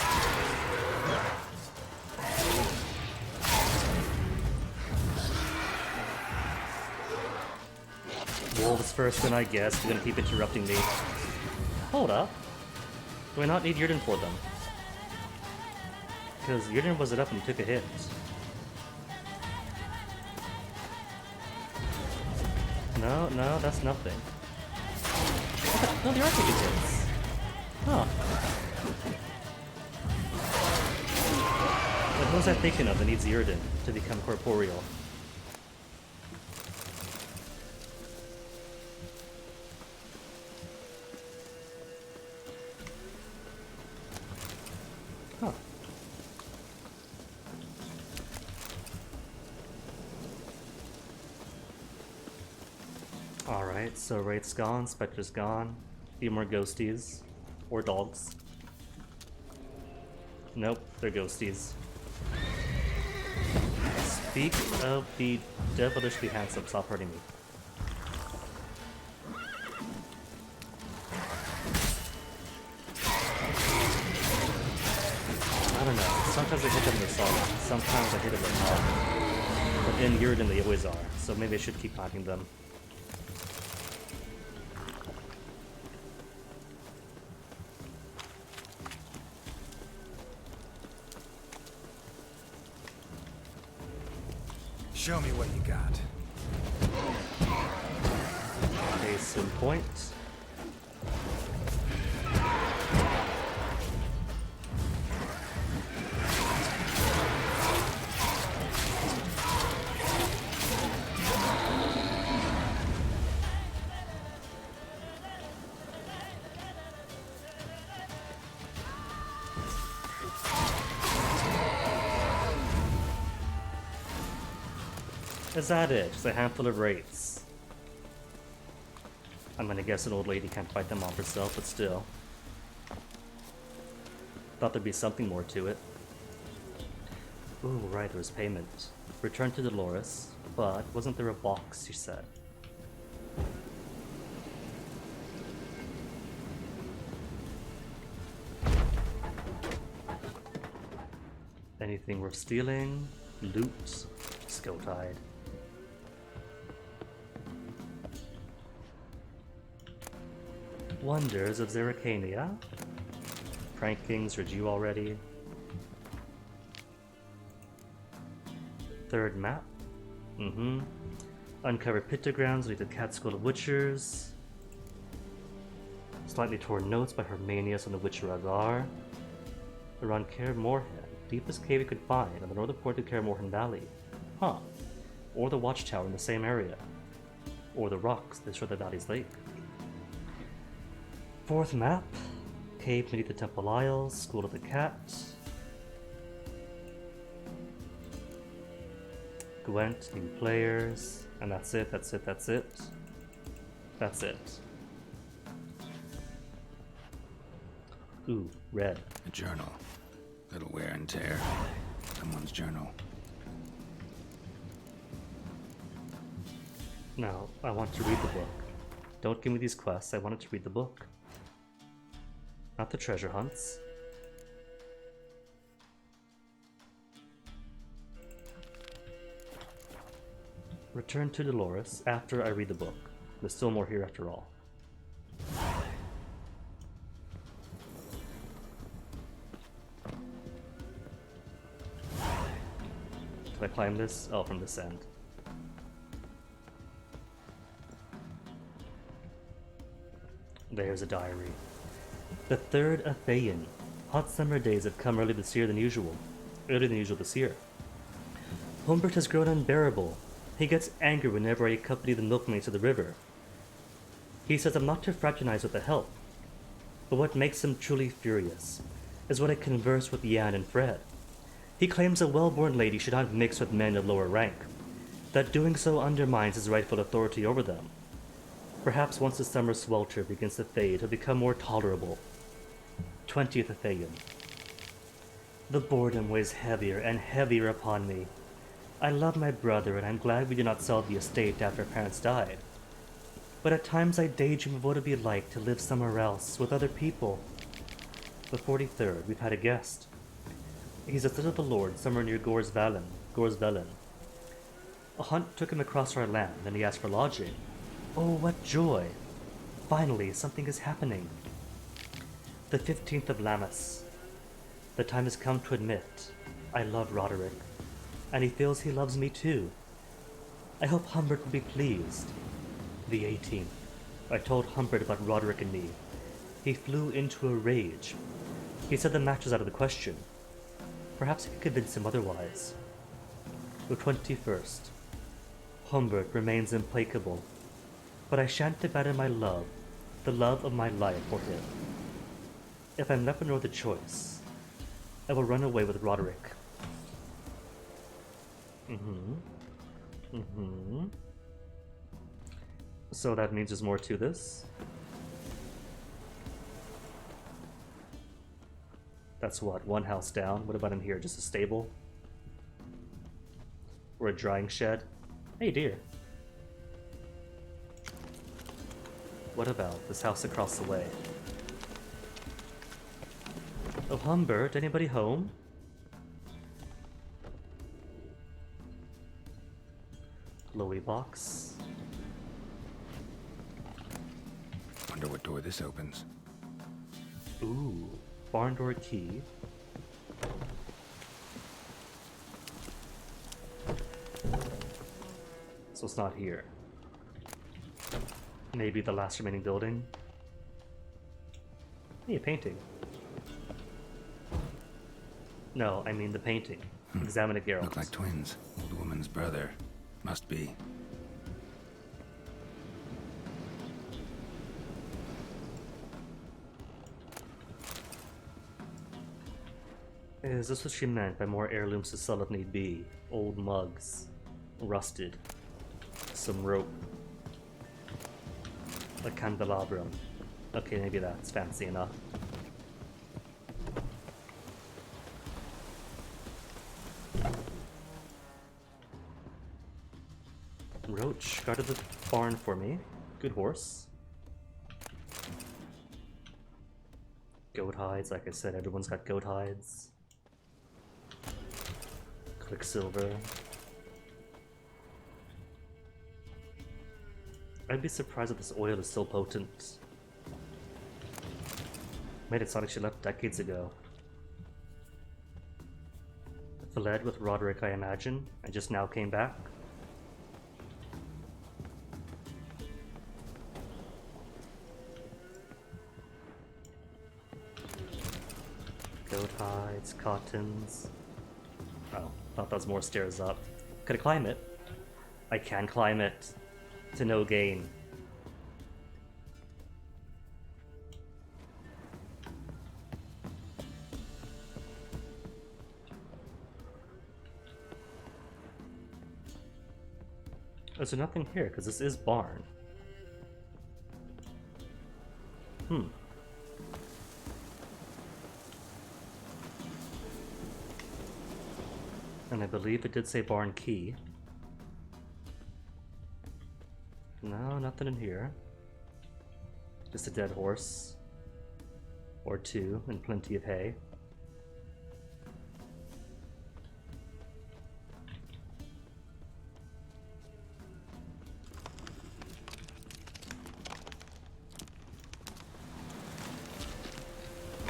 Wolves first, then I guess. You're gonna keep interrupting me. Hold up. Do I not need Uridan for them? Because Uridan wasn't up and took a hit. No, no, that's nothing. No, they are taking hits. Huh. But who was I thinking of that needs Uridan to become corporeal? Huh. Alright, so Wraith's gone, Spectre's gone. A few more ghosties. Or dogs. Nope, they're ghosties. Speak of the devilishly handsome, stop hurting me. I don't know, sometimes I hit them in the solid, sometimes I hit them in hard. But in Uridan they always are, so maybe I should keep knocking them. Show me what you got. Case in point. Is that it? Just a handful of wraiths. I'm gonna guess an old lady can't fight them off herself, but still. Thought there'd be something more to it. Ooh, right, there was payment. Return to Dolores, but wasn't there a box, she said? Anything worth stealing? Loot? course, goat hide. Wonders of Zerrikania. Prankings, read you already. Third map. Uncover pictograms lead to Catskill of Witchers. Slightly torn notes by Hermanius on the Witcher Agar. Around Kaer Morhen, deepest cave we could find on the northern point of Kaer Morhen Valley. Huh. Or the watchtower in the same area. Or the rocks that shore the valley's lake. Fourth map. Cave beneath the Temple Isles, School of the Cat. Gwent, new players. And that's it, that's it, that's it. That's it. Ooh, red. A journal. Little wear and tear. Someone's journal. Now, I want to read the book. Don't give me these quests, I wanted to read the book. Not the treasure hunts. Return to Dolores after I read the book. There's still more here after all. Can I climb this? Oh, from this end. There's a diary. The 3rd of Thayan. Hot summer days have come earlier this year than usual. Earlier than usual this year. Humbert has grown unbearable. He gets angry whenever I accompany the milkmaids to the river. He says I'm not to fraternize with the help. But what makes him truly furious is when I converse with Jan and Fred. He claims a well-born lady should not mix with men of lower rank, that doing so undermines his rightful authority over them. Perhaps once the summer swelter begins to fade, he'll become more tolerable. 20th of Thayan. The boredom weighs heavier and heavier upon me. I love my brother, and I'm glad we did not sell the estate after our parents died. But at times I daydream of what it'd be like to live somewhere else, with other people. The 43rd, we've had a guest. He's a son of the Lord, somewhere near Gorsvelen. A hunt took him across our land, and he asked for lodging. Oh, what joy! Finally, something is happening. The 15th of Lammas. The time has come to admit, I love Roderick, and he feels he loves me too. I hope Humbert will be pleased. The 18th. I told Humbert about Roderick and me. He flew into a rage. He said the match was out of the question. Perhaps I could convince him otherwise. The 21st. Humbert remains implacable, but I shan't abandon my love, the love of my life for him. If I'm left with no other choice, I will run away with Roderick. So that means there's more to this. That's what, one house down? What about in here? Just a stable? Or a drying shed? Hey, dear. What about this house across the way? Oh, Humbert, anybody home? Louis box. Wonder what door this opens. Ooh, barn door key. So it's not here. Maybe the last remaining building. Hey, a painting. No, I mean the painting. Examine it, Geralt. Look like twins. Old woman's brother. Must be. Is this what she meant by more heirlooms to sell if need be? Old mugs. Rusted. Some rope. A candelabrum. Okay, maybe that's fancy enough. Roach guarded the barn for me. Good horse. Goat hides, like I said, everyone's got goat hides. Quicksilver. I'd be surprised if this oil is still potent. Made it sound like she left decades ago. Fled with Roderick, I imagine, and just now came back. Goat hides, cottons. Oh, thought that was more stairs up. Could I climb it? I can climb it. To no gain. Is there nothing here? Because this is barn. And I believe it did say barn key. No, nothing in here. Just a dead horse. Or two, and plenty of hay.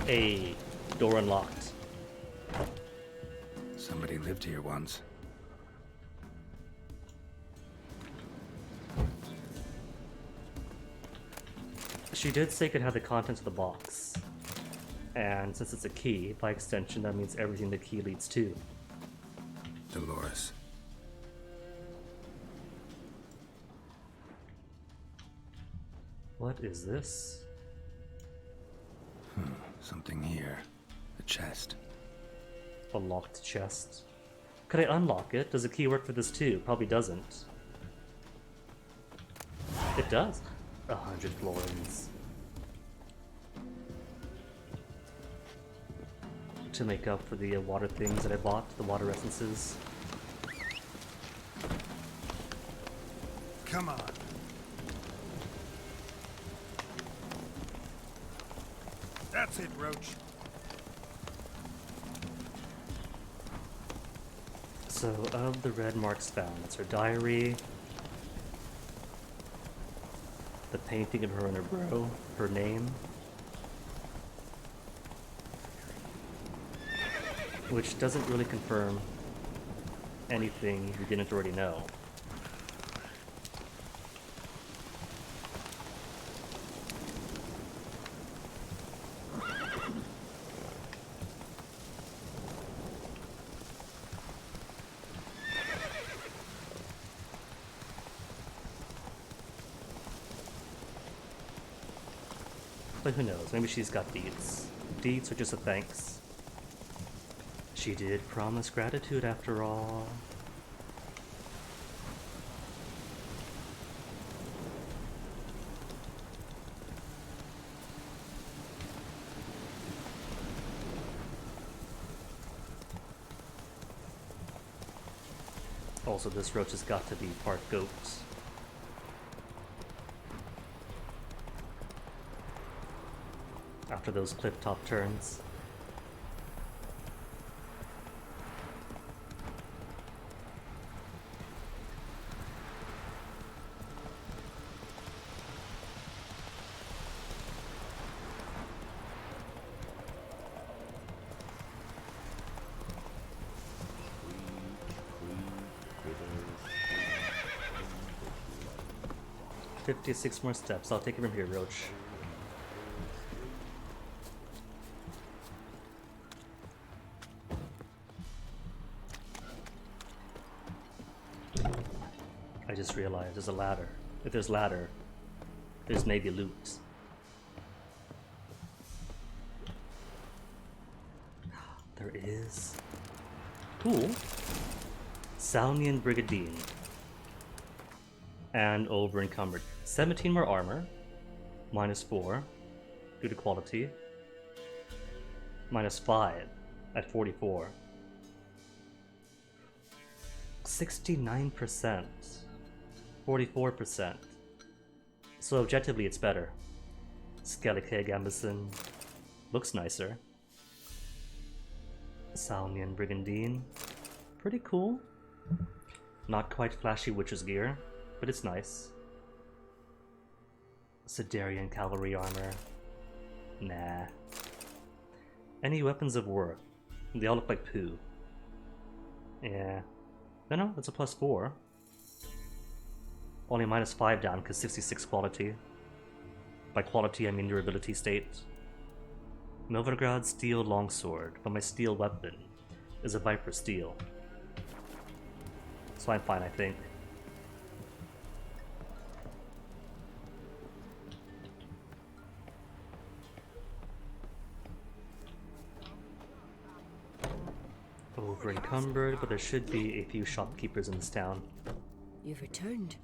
A door unlocked. Somebody lived here once. She did say it could have the contents of the box. And since it's a key, by extension, that means everything the key leads to. Dolores. What is this? Something here. The chest. A locked chest. Could I unlock it? Does the key work for this too? Probably doesn't. It does. 100 florins. To make up for the water things that I bought, the water essences. Come on. That's it, Roach. So, of the red marks found, it's her diary, the painting of her and her bro, her name, which doesn't really confirm anything you didn't already know. But who knows, maybe she's got deeds. Deeds are just a thanks. She did promise gratitude after all. Also, this roach has got to be part goat. After those cliff-top turns. "56 more steps. I'll take it from here, Roach." I just realized there's a ladder. If there's ladder, there's maybe loot. There is. Cool. Salmian Brigadine. And over encumbered. 17 more armor. -4 due to quality. -5 at 44. 69%. 44%. So objectively it's better. Skellige Gambison looks nicer. Salmian Brigandine. Pretty cool. Not quite flashy witch's gear, but it's nice. Sidarian cavalry armor. Nah. Any weapons of worth? They all look like poo. Yeah. No, that's a +4. Only -5 down because 66 quality. By quality, I mean durability state. Novigrad steel longsword, but my steel weapon is a Viper steel. So I'm fine, I think. Over encumbered, but there should be a few shopkeepers in this town. You've returned.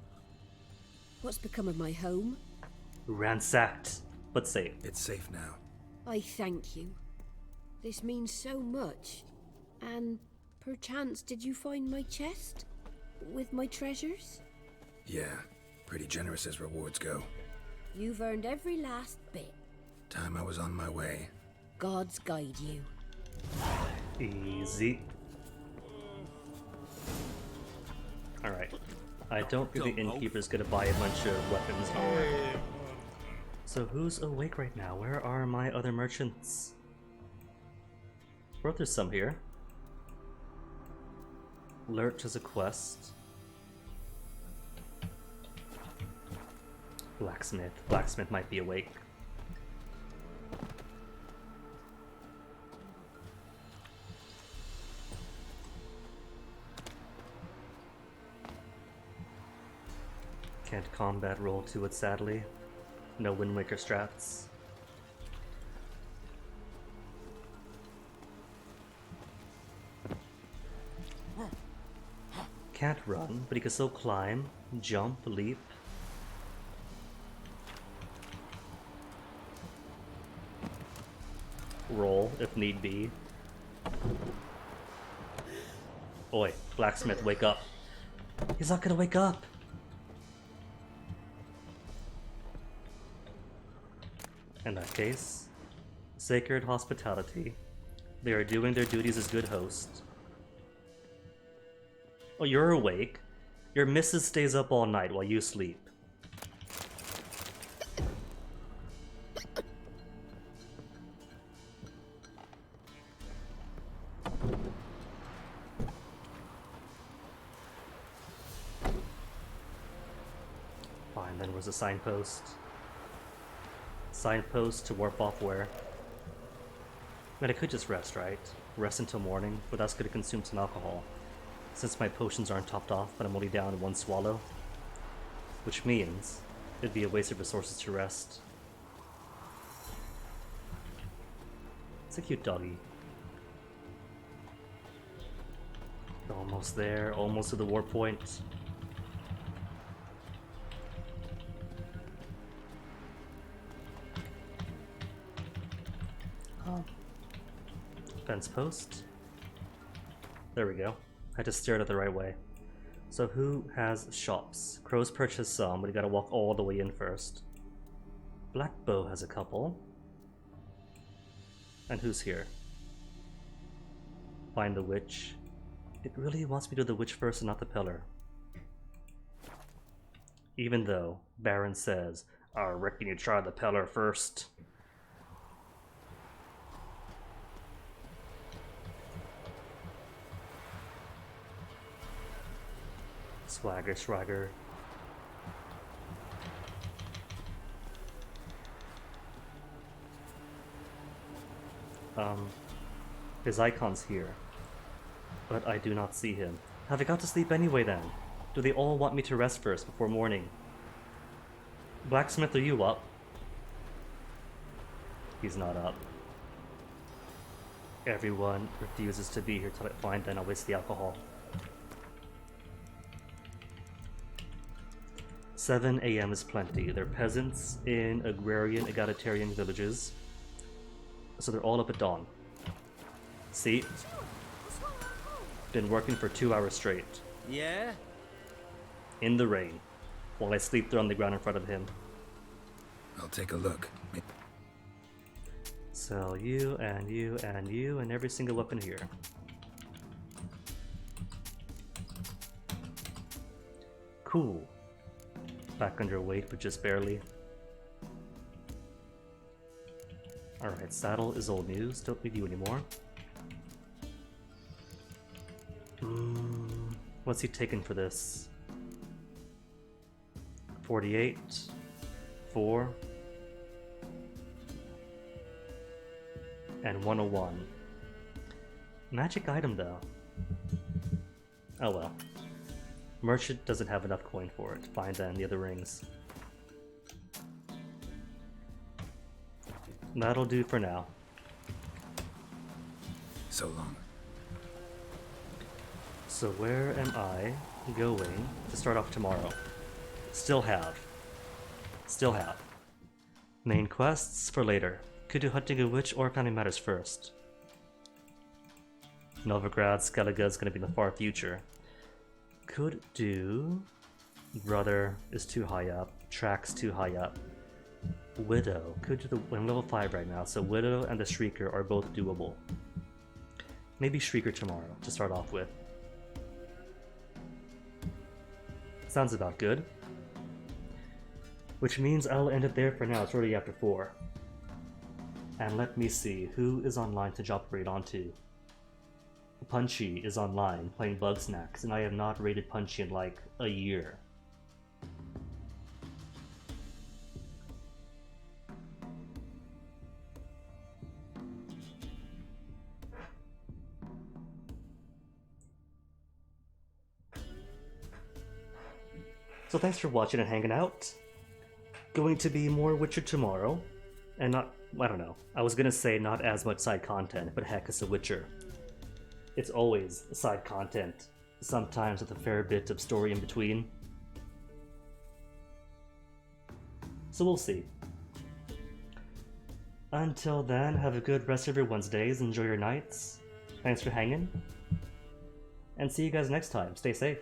What's become of my home? Ransacked, but safe. It's safe now. I thank you. This means so much. And perchance did you find my chest? With my treasures? Yeah, pretty generous as rewards go. You've earned every last bit. Time I was on my way. Gods guide you. Easy. Alright. I don't think the innkeeper's gonna buy a bunch of weapons and armor. So who's awake right now? Where are my other merchants? Well, there's some here. Lurch is a quest. Blacksmith. Blacksmith might be awake. Can't combat roll to it, sadly. No Wind Waker strats. Can't run, but he can still climb, jump, leap. Roll, if need be. Oi, Blacksmith, wake up. He's not gonna wake up! In that case, Sacred Hospitality. They are doing their duties as good hosts. Oh, you're awake. Your missus stays up all night while you sleep. Fine, then where's the signpost? Signpost to warp off where? I mean, I could just rest, right? Rest until morning, but that's gonna consume some alcohol. Since my potions aren't topped off, but I'm only down one swallow. Which means it'd be a waste of resources to rest. It's a cute doggy. Almost there, almost to the warp point. Oh. Fence post. There we go. I just steered it the right way. So who has shops? Crow's Perch has some, but you gotta walk all the way in first. Blackbow has a couple. And who's here? Find the witch. It really wants me to do the witch first and not the pillar. Even though Baron says, I reckon you try the pillar first. Swagger, swagger. His icon's here, but I do not see him. Have I got to sleep anyway then? Do they all want me to rest first before morning? Blacksmith, are you up? He's not up. Everyone refuses to be here till I find, then I'll waste the alcohol. 7 AM is plenty. They're peasants in agrarian, egalitarian villages. So they're all up at dawn. See? Been working for 2 hours straight. Yeah? In the rain. While I sleep there on the ground in front of him. I'll take a look. Sell you, and you, and you, and every single weapon here. Cool. Back under weight, but just barely. Alright, saddle is old news. Don't need you anymore. What's he taking for this? 48, 4, and 101. Magic item though. Oh well. Merchant doesn't have enough coin for it. Fine then, the other rings. That'll do for now. So long. So where am I going to start off tomorrow? Still have. Main quests for later. Could do hunting a witch or family matters first. Novigrad, Skellige is going to be in the far future. Could do... Brother is too high up. Track's too high up. Widow. Could do the... I'm level 5 right now, so Widow and the Shrieker are both doable. Maybe Shrieker tomorrow to start off with. Sounds about good. Which means I'll end it there for now. It's already after 4. And let me see, who is online to drop raid onto? Punchy is online playing Bug Snacks, and I have not raided Punchy in like a year. So thanks for watching and hanging out. Going to be more Witcher tomorrow, and not, I don't know, I was gonna say not as much side content, but heck, it's a Witcher. It's always side content, sometimes with a fair bit of story in between. So we'll see. Until then, have a good rest of your Wednesdays, enjoy your nights, thanks for hanging, and see you guys next time. Stay safe.